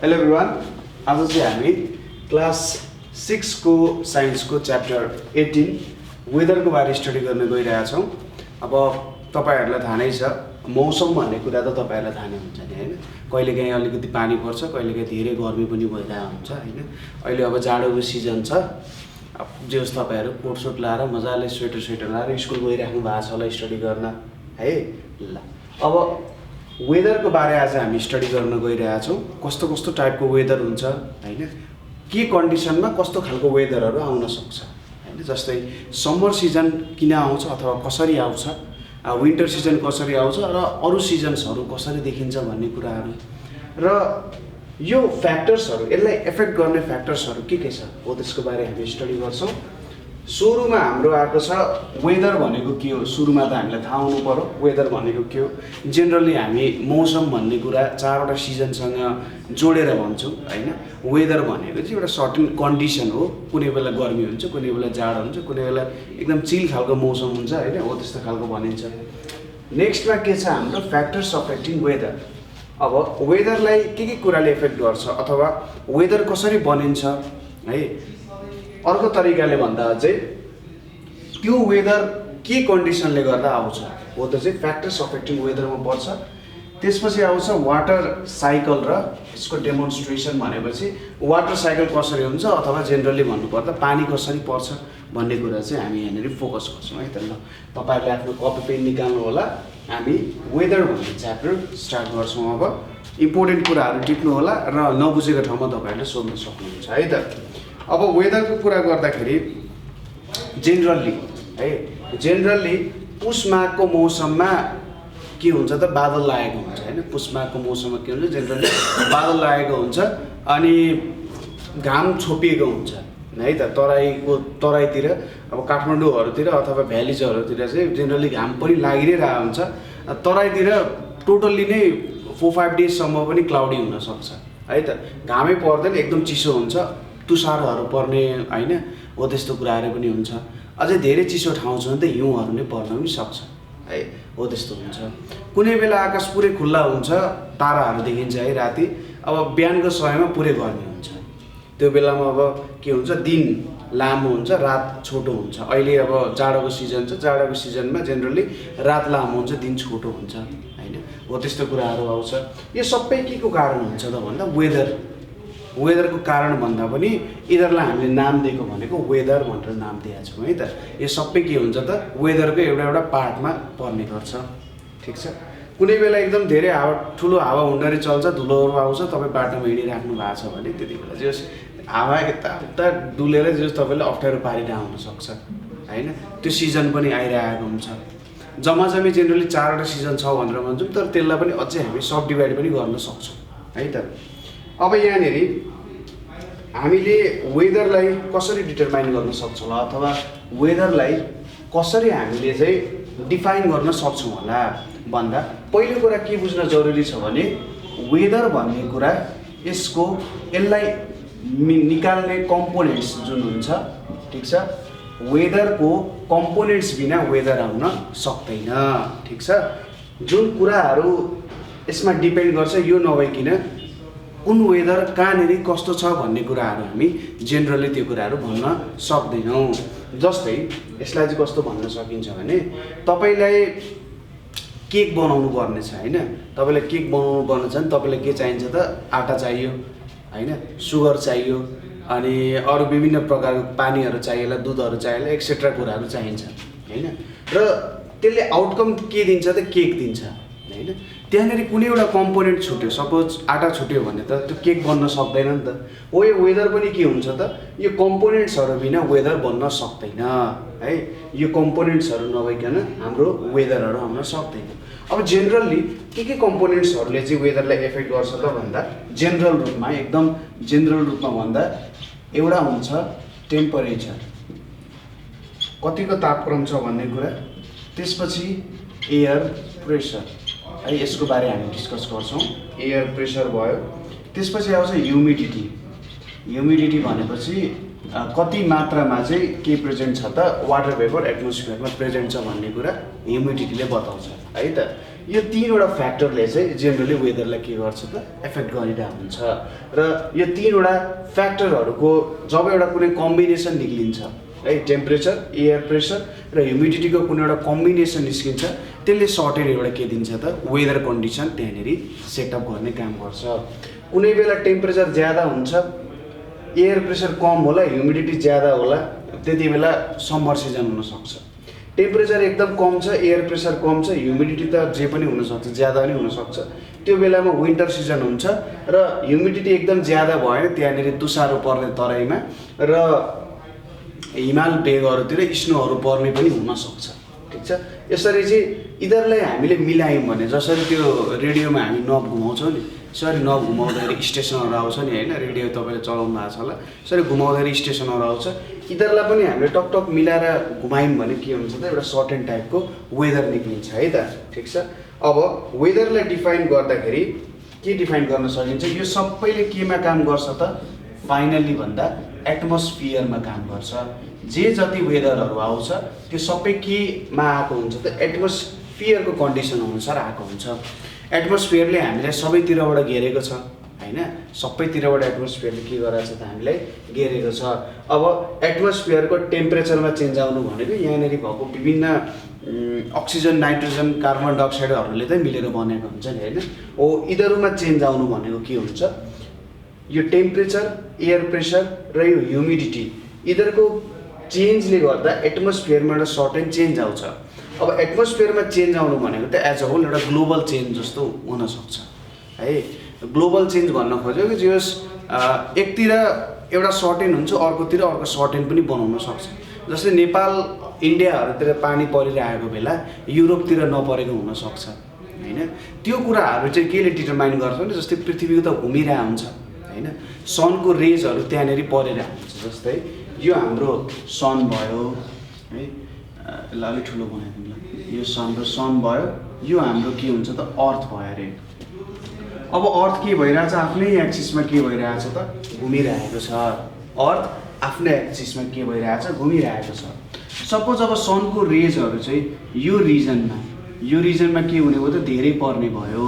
Hello everyone, आज चाहिँ हामी क्लास 6 को साइन्सको च्याप्टर 18 वेदरको बारे स्टडी गर्न गइरहेका छौँ। अब तपाईहरुलाई थाहा नै छ, मौसम भन्ने कुरा त तपाईहरुलाई थाहा नै हुन्छ नि हैन। कहिलेकाहीँ अलिकति पानी पर्छ, कहिलेकाहीँ धेरै गर्मी पनि भइरहेको हुन्छ हैन। अहिले अब जाडोको सिजन छ। जे होस् तपाईहरु कोट सोट लाएर मजाले स्वेटर लाएर स्कुल गइराख्नु भएको छ होला स्टडी गर्न है। ल अब वेदरको बारे आज हामी स्टडी गर्न गइरहेका छौँ। कस्तो कस्तो टाइपको वेदर हुन्छ हैन, के कन्डिसनमा कस्तो खालको वेदरहरू आउन सक्छ हैन। जस्तै समर सिजन किन आउँछ अथवा कसरी आउँछ, विन्टर सिजन कसरी आउँछ र अरू सिजन्सहरू कसरी देखिन्छ भन्ने कुराहरू र यो फ्याक्टर्सहरू, यसलाई एफेक्ट गर्ने फ्याक्टर्सहरू के छ हो त्यसको बारे हामी स्टडी गर्छौँ। सुरुमा हाम्रो आएको छ वेदर भनेको के हो। सुरुमा त हामीलाई थाहा हुनु पर्यो वेदर भनेको के हो। जेनरली हामी मौसम भन्ने कुरा चारवटा सिजनसँग जोडेर भन्छौँ हैन। वेदर भनेको चाहिँ एउटा सर्टेन कन्डिसन हो। कुनै बेला गर्मी हुन्छ, कुनै बेला जाडो हुन्छ, कुनै बेला एकदम चिल खालको मौसम हुन्छ हैन, हो त्यस्तो खालको भनिन्छ। नेक्स्टमा के छ हाम्रो फ्याक्टर्स अफेक्टिङ वेदर। अब वेदरलाई के कुराले एफेक्ट गर्छ अथवा वेदर कसरी बनिन्छ है। अर्को तरिकाले भन्दा चाहिँ त्यो वेदर के कन्डिसनले गर्दा आउँछ हो त चाहिँ फ्याक्टर्स अफेक्टिङ वेदरमा पर्छ। त्यसपछि आउँछ वाटर साइकल र यसको डेमोन्स्ट्रेसन भनेपछि वाटर साइकल कसरी हुन्छ अथवा जेनरली भन्नुपर्दा पानी कसरी पर्छ भन्ने कुरा चाहिँ हामी यहाँनिर फोकस गर्छौँ है त। ल तपाईहरुले आफ्नो कपी पेन निकाल्नु होला। हामी वेदर भन्ने च्याप्टर स्टार्ट गर्छौँ। अब इम्पोर्टेन्ट कुराहरू टिप्नु होला र नबुझेको ठाउँमा तपाईहरुले सोध्न सक्नुहुन्छ है त। अब वेदरको कुरा गर्दाखेरि जेनरली पुष माघको मौसममा के हुन्छ त बादल लागेको हुन्छ हैन। पुष माघको मौसममा के हुन्छ, जेनरली बादल लागेको हुन्छ अनि घाम छोपिएको हुन्छ है त। तराईतिर अब काठमाडौँहरूतिर अथवा भ्यालिजहरूतिर चाहिँ जेनरली घाम पनि लागिरहेको हुन्छ। तराईतिर टोटल्ली नै 4-5 डेजसम्म पनि क्लाउडी हुनसक्छ है त। घामै पर्दैन, एकदम चिसो हुन्छ, तुषारहरू पर्ने हैन, हो त्यस्तो कुराहरू पनि हुन्छ। अझै धेरै चिसो ठाउँ छ भने त हिउँहरू नै पर्न पनि सक्छ है, हो त्यस्तो हुन्छ। कुनै बेला आकाश पुरै खुल्ला हुन्छ, ताराहरू देखिन्छ है राति। अब बिहानको समयमा पुरै गर्मी हुन्छ। त्यो बेलामा अब के हुन्छ, दिन लामो हुन्छ, रात छोटो हुन्छ। अहिले अब जाडोको सिजन छ, जाडोको सिजनमा जेनरली रात लामो हुन्छ, दिन छोटो हुन्छ हैन, हो त्यस्तो कुराहरू आउँछ। यो सबै के को कारण हुन्छ त भन्दा वेदरको कारण भन्दा पनि यिनीहरूलाई हामीले नाम दिएको भनेको वेदर भनेर नाम दिएका छौँ है त। यो सबै के हुन्छ त वेदरको एउटा पार्टमा पर्ने गर्छ। ठिक छ। कुनै बेला एकदम धेरै ठुलो हावा हुन्डरी चल्छ, धुलोहरू आउँछ, तपाईँ बाटोमा हिँडिराख्नु भएको छ भने त्यति बेला जस हावा यता डुलेर जस तपाईँले अप्ठ्यारो पारिरहेको हुनसक्छ हैन। त्यो सिजन पनि आइरहेको हुन्छ। जम्माजम्मी जेनरली 4वटा सिजन छ भनेर भन्छौँ, तर त्यसलाई पनि अझै हामी सब डिभाइड पनि गर्न सक्छौँ है त। अब यहाँनिर हामीले वेदरलाई कसरी डिटरमाइन गर्न सक्छौँ होला अथवा वेदरलाई कसरी हामीले चाहिँ डिफाइन गर्न सक्छौँ होला भन्दा पहिलो कुरा के बुझ्न जरुरी छ भने वेदर भन्ने कुरा यसलाई निकाल्ने कम्पोनेन्ट्स जुन हुन्छ, ठिक छ, वेदरको कम्पोनेन्ट्स बिना वेदर आउन सक्दैन। ठिक छ। जुन कुराहरू यसमा डिपेन्ड गर्छ यो नभइकन कुन वेदर कहाँनिर कस्तो छ भन्ने कुराहरू हामी जेनरली त्यो कुराहरू भन्न सक्दैनौँ। जस्तै यसलाई चाहिँ कस्तो भन्न सकिन्छ भने तपाईलाई केक बनाउनु पर्ने छ हैन। तपाईलाई केक बनाउनु पर्ने छ भने तपाईलाई के चाहिन्छ त आटा चाहियो हैन, सुगर चाहियो अनि अरू विभिन्न प्रकारको पानीहरू चाहिएला, दुधहरू चाहिएला, एक्सेट्रा कुराहरू चाहिन्छ हैन। र त्यसले आउटकम के दिन्छ त केक दिन्छ हैन। त्यहाँनिर कुनै एउटा कम्पोनेन्ट छुट्यो, सपोज आटा छुट्यो भने त त्यो केक बन्न सक्दैन नि त। हो यो वेदर पनि के हुन्छ त यो कम्पोनेन्ट्सहरू बिना वेदर बन्न सक्दैन है। यो कम्पोनेन्ट्सहरू नभइकन हाम्रो वेदरहरू आउन सक्दैन। अब जेनरली के कम्पोनेन्ट्सहरूले चाहिँ वेदरलाई एफेक्ट गर्छ त भन्दा जेनरल रूपमा, एकदम जेनरल रूपमा भन्दा एउटा हुन्छ टेम्परेचर, कतिको तापक्रम छ भन्ने कुरा। त्यसपछि एयर प्रेसर है, यसको बारे हामी डिस्कस गर्छौँ। एयर प्रेसर भयो। त्यसपछि आउँछ ह्युमिडिटी भनेपछि कति मात्रामा चाहिँ के प्रेजेन्ट छ त वाटर भेपर एटमोस्फियरमा प्रेजेन्ट छ भन्ने कुरा ह्युमिडिटीले बताउँछ है त। यो तीनवटा फ्याक्टरले चाहिँ जेनरली वेदरलाई के गर्छ त एफेक्ट गरिरहेको हुन्छ र यो तीनवटा फ्याक्टरहरूको जब एउटा कुनै कम्बिनेसन निक्लिन्छ है टेम्परेचर एयर प्रेसर र ह्युमिडिटीको कुनै एउटा कम्बिनेसन निस्किन्छ त्यसले सर्टेन एउटा के दिन्छ त वेदर कन्डिसन त्यहाँनिर सेटअप गर्ने काम गर्छ कुनै बेला टेम्परेचर ज्यादा हुन्छ एयर प्रेसर कम होला ह्युमिडिटी ज्यादा होला त्यति बेला समर सिजन हुनसक्छ टेम्परेचर एकदम कम छ एयर प्रेसर कम छ ह्युमिडिटी त जे पनि हुनसक्छ ज्यादा पनि हुनसक्छ त्यो बेलामा विन्टर सिजन हुन्छ र ह्युमिडिटी एकदम ज्यादा भएन त्यहाँनिर तुषारो पर्ने तराईमा र हिमाल भेगहरूतिर स्नोहरू पर्ने पनि हुनसक्छ ठिक छ यसरी चाहिँ यिनीहरूलाई हामीले मिलायौँ भने जसरी त्यो रेडियोमा हामी नब घुमाउँछौँ नि यसरी नब घुमाउँदाखेरि स्टेसनहरू आउँछ नि होइन रेडियो तपाईँले चलाउनु भएको छ होला यसरी घुमाउँदाखेरि स्टेसनहरू आउँछ यिनीहरूलाई पनि हामीले टकटक मिलाएर घुमायौँ भने के हुन्छ त एउटा सर्टेन टाइपको वेदर निक्लिन्छ है त ठिक छ अब वेदरलाई डिफाइन गर्दाखेरि के डिफाइन गर्न सकिन्छ यो सबैले केमा काम गर्छ त फाइनली भन्दा एटमोस्फियरमा काम गर्छ जे जति वेदरहरू आउँछ त्यो सबै केमा आएको हुन्छ त एटमोस्फियरको कन्डिसन अनुसार आएको हुन्छ एटमोस्फियरले हामीलाई सबैतिरबाट घेरेको छ होइन सबैतिरबाट एटमोस्फियरले के गराएको छ त हामीलाई घेरेको छ अब एटमोस्फियरको टेम्परेचरमा चेन्ज आउनु भनेको यहाँनिर भएको विभिन्न अक्सिजन नाइट्रोजन कार्बन डाइअक्साइडहरूले चाहिँ मिलेर बनेको हुन्छ नि होइन हो यिनीहरूमा चेन्ज आउनु भनेको के हुन्छ यो टेम्परेचर एयर प्रेसर र यो ह्युमिडिटी यिनीहरूको चेन्जले गर्दा एटमोस्फियरमा एउटा सर्टेन चेन्ज आउँछ अब एटमोस्फियरमा चेन्ज आउनु भनेको त एज अ होल एउटा ग्लोबल चेन्ज जस्तो हुनसक्छ है ग्लोबल चेन्ज भन्न खोज्यो कि जस एकतिर एउटा सर्टेन हुन्छ अर्कोतिर अर्को सर्टेन पनि बनाउन सक्छ जस्तै नेपाल इन्डियाहरूतिर पानी परिरहेको बेला युरोपतिर नपरेको हुनसक्छ होइन त्यो कुराहरू चाहिँ केले डिटरमाइन गर्छ भने जस्तै पृथ्वीको त घुमिरहेको हुन्छ होइन सनको रेजहरू त्यहाँनिर परिरहेको हुन्छ जस्तै यो हाम्रो सन भयो है ल अलिक ठुलो बनाइदिउँ ल यो सन भयो यो हाम्रो के हुन्छ त अर्थ भयो अरे अब अर्थ के भइरहेछ आफ्नै एक्सिसमा के भइरहेछ त घुमिरहेको छ अर्थ आफ्नै एक्सिसमा के भइरहेछ घुमिरहेको छ सपोज अब सनको रेजहरू चाहिँ यो रिजनमा के हुने भयो त धेरै पर्ने भयो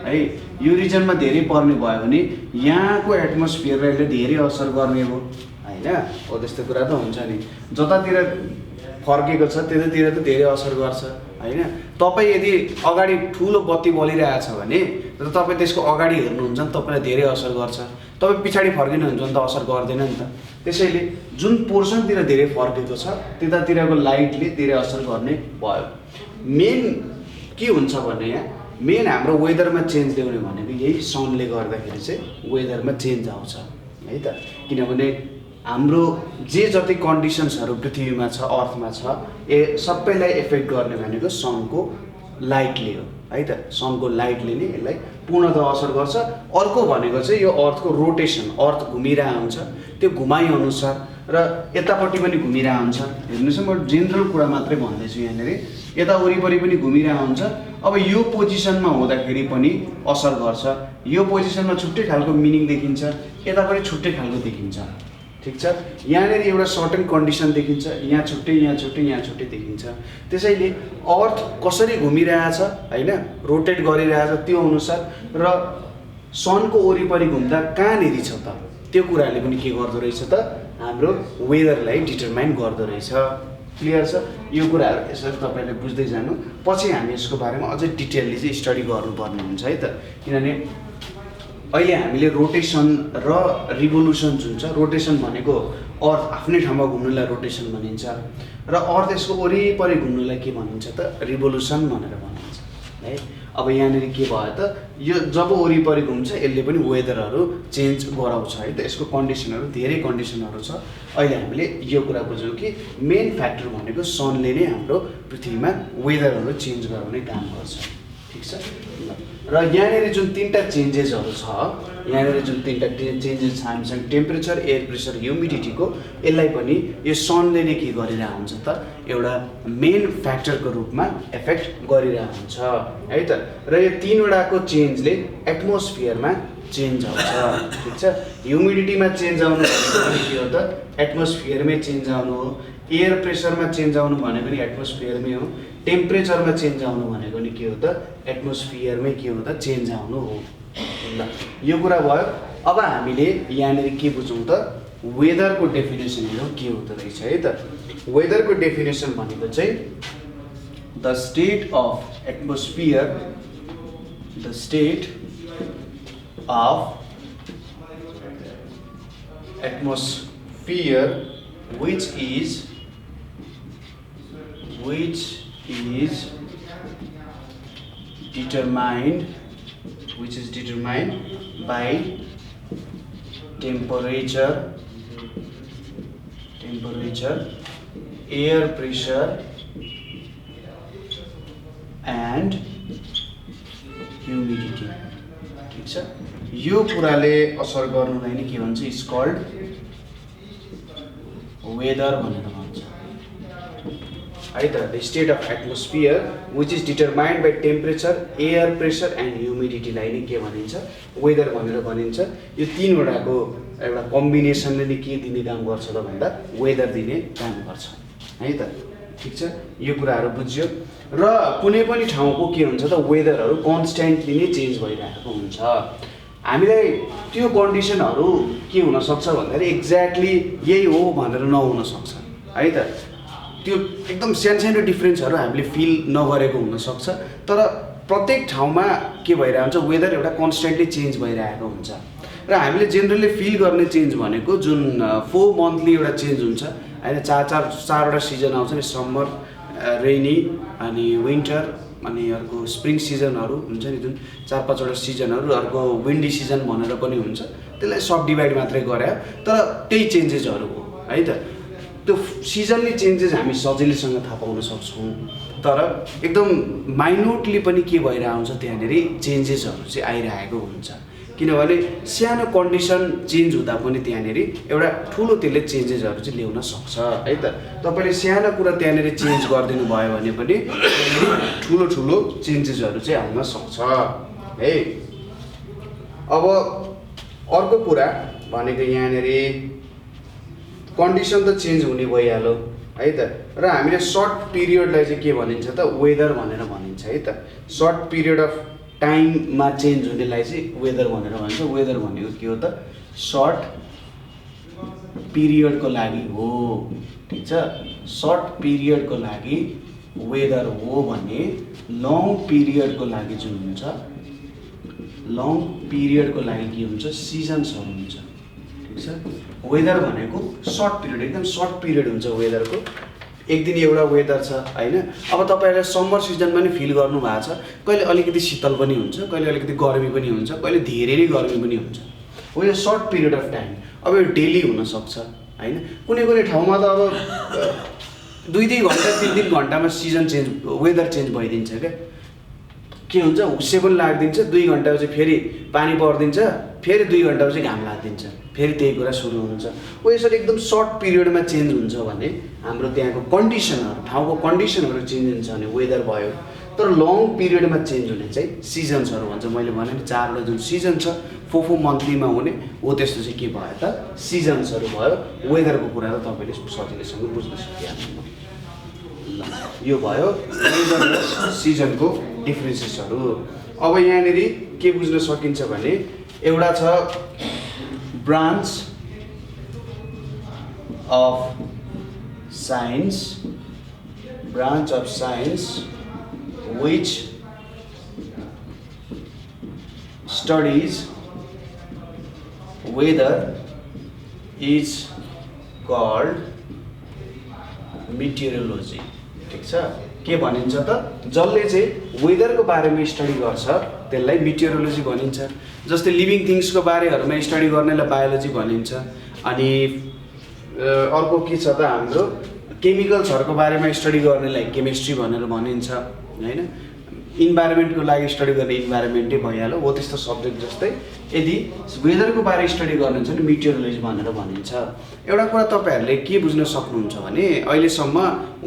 है यो रिजनमा धेरै पर्ने भयो भने यहाँको एटमोस्फियरलाई यसले धेरै असर गर्ने हो होइन हो त्यस्तो कुरा त हुन्छ नि जतातिर फर्केको छ त्यतातिर त धेरै असर गर्छ होइन तपाईँ यदि अगाडि ठुलो बत्ती बलिरहेछ भने र तपाईँ त्यसको अगाडि हेर्नुहुन्छ भने तपाईँलाई धेरै असर गर्छ तपाईँ पछाडि फर्किनुहुन्छ भने त असर गर्दैन नि त त्यसैले जुन पोर्सनतिर धेरै फर्केको छ त्यतातिरको लाइटले धेरै असर गर्ने भयो मेन के हुन्छ भने यहाँ मेन हाम्रो वेदरमा चेन्ज ल्याउने भनेको यही सनले गर्दाखेरि चाहिँ वेदरमा चेन्ज आउँछ है त किनभने हाम्रो जे जति कन्डिसन्सहरू पृथ्वीमा छ अर्थमा छ सबैलाई एफेक्ट गर्ने भनेको सनको लाइटले हो है त सनको लाइटले नै यसलाई पूर्णतः असर गर्छ अर्को भनेको चाहिँ यो अर्थको रोटेसन अर्थ घुमिरहेको हुन्छ त्यो घुमाइ अनुसार र यतापट्टि पनि घुमिरहेको हुन्छ हेर्नुहोस् म जेनरल कुरा मात्रै भन्दैछु यहाँनिर यता वरिपरि पनि घुमिरहेको हुन्छ अब यो पोजिसनमा हुँदाखेरि पनि असर गर्छ यो पोजिसनमा छुट्टै खालको मिनिङ देखिन्छ यतापट्टि छुट्टै खालको देखिन्छ ठिक छ यहाँनिर एउटा सर्टेन कन्डिसन देखिन्छ यहाँ छुट्टै देखिन्छ त्यसैले अर्थ कसरी घुमिरहेछ होइन रोटेट गरिरहेछ त्यो अनुसार र सनको वरिपरि घुम्दा कहाँनिर छ त त्यो कुराले पनि के गर्दो रहेछ त हाम्रो वेदरलाई डिटरमाइन गर्दो रहेछ क्लियर छ यो कुराहरू यसरी तपाईँले बुझ्दै जानु पछि हामी यसको बारेमा अझै डिटेलली चाहिँ स्टडी गर्नुपर्ने हुन्छ है त किनभने अहिले हामीले रोटेसन र रिभोल्युसन जुन छ रोटेसन भनेको अर्थ आफ्नै ठाउँमा घुम्नुलाई रोटेसन भनिन्छ र अर्थ यसको वरिपरि घुम्नुलाई के भनिन्छ त रिभोल्युसन भनेर भनिन्छ है अब यहाँनिर के भयो त यो जब वरिपरि घुम्छ यसले पनि वेदरहरू चेन्ज गराउँछ है त यसको कन्डिसनहरू धेरै कन्डिसनहरू छ अहिले हामीले यो कुरा बुझ्यौँ कि मेन फ्याक्टर भनेको सनले नै हाम्रो पृथ्वीमा वेदरहरू चेन्ज गराउने काम गर्छ ठिक छ र यहाँनिर जुन तीनटा चेन्जेसहरू छ यहाँनिर जुन तीनटा चेन्जेस छ हामीसँग टेम्परेचर एयर प्रेसर ह्युमिडिटीको यसलाई पनि यो सनले नै के गरिरहेको हुन्छ त एउटा मेन फ्याक्टरको रूपमा एफेक्ट गरिरहेको हुन्छ है त र यो तीनवटाको चेन्जले एटमोस्फियरमा चेन्ज आउँछ, ठिक छ। ह्युमिडिटीमा चेन्ज आउनु भनेको के हो त एटमोस्फियरमै चेन्ज आउनु हो। एयर प्रेसरमा चेन्ज आउनु भनेको नि एटमोस्फियरमै हो। टेम्परेचरमा चेन्ज आउनु भनेको नि के हो त एटमोस्फियरमै के हो त चेन्ज आउनु हो। ल यो कुरा भयो। अब हामीले यहाँनिर के बुझौँ त वेदरको डेफिनेसनहरू के हुँदो रहेछ है त। वेदरको डेफिनेसन भनेको चाहिँ the state of atmosphere, the state of atmosphere which is determined by temperature, air pressure and humidity, ठीक छ। यो कुराले असर गर्नुलाई नि के भन्छ इज कल्ड वेदर भनेर भन्छ है त। The state of atmosphere which is determined by temperature, air pressure and ह्युमिडिटीलाई नै के भनिन्छ वेदर भनेर भनिन्छ। यो तीनवटाको एउटा कम्बिनेसनले नि के दिने काम गर्छ त भन्दा वेदर दिने काम गर्छ है त, ठिक छ। यो कुराहरू बुझ्यो। र कुनै पनि ठाउँको के हुन्छ त वेदरहरू कन्स्ट्यान्टली नै चेन्ज भइरहेको हुन्छ। हामीलाई त्यो कन्डिसनहरू के हुनसक्छ भन्दाखेरि एक्ज्याक्टली यही हो भनेर नहुनसक्छ है त। त्यो एकदम सानो डिफ्रेन्सहरू हामीले फिल नगरेको हुनसक्छ, तर प्रत्येक ठाउँमा के भइरहेको हुन्छ वेदर एउटा कन्स्ट्यान्टली चेन्ज भइरहेको हुन्छ। र हामीले जेनरली फिल गर्ने चेन्ज भनेको जुन 4 मन्थली एउटा चेन्ज हुन्छ होइन। चारवटा सिजन आउँछ नि, समर, रेनी अनि विन्टर अनि अर्को स्प्रिङ सिजनहरू हुन्छ नि, जुन 4-5वटा सिजनहरू, अर्को विन्डी सिजन भनेर पनि हुन्छ। त्यसलाई सब डिभाइड मात्रै गरे तर त्यही चेन्जेसहरू हो है त। त्यो सिजनली चेन्जेस हामी सजिलैसँग थाहा पाउन सक्छौँ, तर एकदम माइन्युटली पनि के भइरहेको हुन्छ त्यहाँनिर चेन्जेसहरू चाहिँ आइरहेको हुन्छ। किनभने सानो कन्डिसन चेन्ज हुँदा पनि त्यहाँनिर एउटा ठुलो त्यसले चेन्जेसहरू चाहिँ ल्याउन सक्छ है त। तपाईँले सानो कुरा त्यहाँनिर चेन्ज गरिदिनु भयो भने पनि ठुलो चेन्जेसहरू चाहिँ आउन सक्छ है। अब अर्को कुरा भनेको यहाँनिर कन्डिसन त चेन्ज हुने भइहाल्यो है त। र हामीले सर्ट पिरियडलाई चाहिँ के भनिन्छ त वेदर भनेर भनिन्छ है त। सर्ट पिरियड अफ टाइममा चेन्ज हुनेलाई चाहिँ वेदर भनेर भन्छ। वेदर भनेको के हो त सर्ट पिरियडको लागि हो, ठिक छ। सर्ट पिरियडको लागि वेदर हो भने लङ पिरियडको लागि जुन हुन्छ, लङ पिरियडको लागि के हुन्छ सिजन्सहरू हुन्छ, ठिक छ। वेदर भनेको सर्ट पिरियड, एकदम सर्ट पिरियड हुन्छ वेदरको। एक दिन एउटा वेदर छ होइन। अब तपाईँहरूले समर सिजनमा नि फिल गर्नु भएको छ, कहिले अलिकति शीतल पनि हुन्छ, कहिले अलिकति गर्मी पनि हुन्छ, कहिले धेरै नै गर्मी पनि हुन्छ। हो यो सर्ट पिरियड अफ टाइम। अब यो डेली हुनसक्छ होइन। कुनै ठाउँमा त अब 2-3 घन्टा 3-3 घन्टामा सिजन चेन्ज, वेदर चेन्ज भइदिन्छ क्या। के हुन्छ हुस्से पनि लाग्दिन्छ, 2 घन्टापछि फेरि पानी परिदिन्छ, फेरि 2 घन्टापछि घाम लाग्दिन्छ, फेरि त्यही कुरा सुरु हुन्छ। हो यसरी एकदम सर्ट पिरियडमा चेन्ज हुन्छ भने हाम्रो त्यहाँको कन्डिसनहरू, ठाउँको कन्डिसनहरू चेन्ज हुन्छ भने वेदर भयो। तर लङ पिरियडमा चेन्ज हुने चाहिँ सिजन्सहरू भन्छ। मैले भने नि 4वटा जुन सिजन छ 4 मन्थलीमा हुने हो, त्यस्तो चाहिँ के भयो त सिजन्सहरू भयो। वेदरको कुरा त तपाईँले सजिलैसँग बुझ्न सकिहाल्नु। ल यो भयो वेदर र सिजनको डिफ्रेन्सेसहरू। अब यहाँनिर के बुझ्न सकिन्छ भने एउटा छ branch of science which studies weather is called meteorology, ठिक छ। के भनिन्छ त जसले चाहिँ वेदरको बारेमा स्टडी गर्छ त्यसलाई मेटियोरोलोजी भनिन्छ। जस्तै लिभिङ थिङ्सको बारेहरूमा स्टडी गर्नेलाई बायोलोजी भनिन्छ। अनि अर्को के छ त हाम्रो केमिकल्सहरूको बारेमा स्टडी गर्नेलाई केमिस्ट्री भनेर भनिन्छ हैन। इन्भाइरोमेन्टको लागि स्टडी गर्ने इन्भाइरोमेन्टै भइहाल्यो हो। त्यस्तो सब्जेक्ट जस्तै यदि वेदरको बारे स्टडी गर्नुहुन्छ भने मेटियोरोलोजी भनेर भनिन्छ। एउटा कुरा तपाईँहरूले के बुझ्न सक्नुहुन्छ भने अहिलेसम्म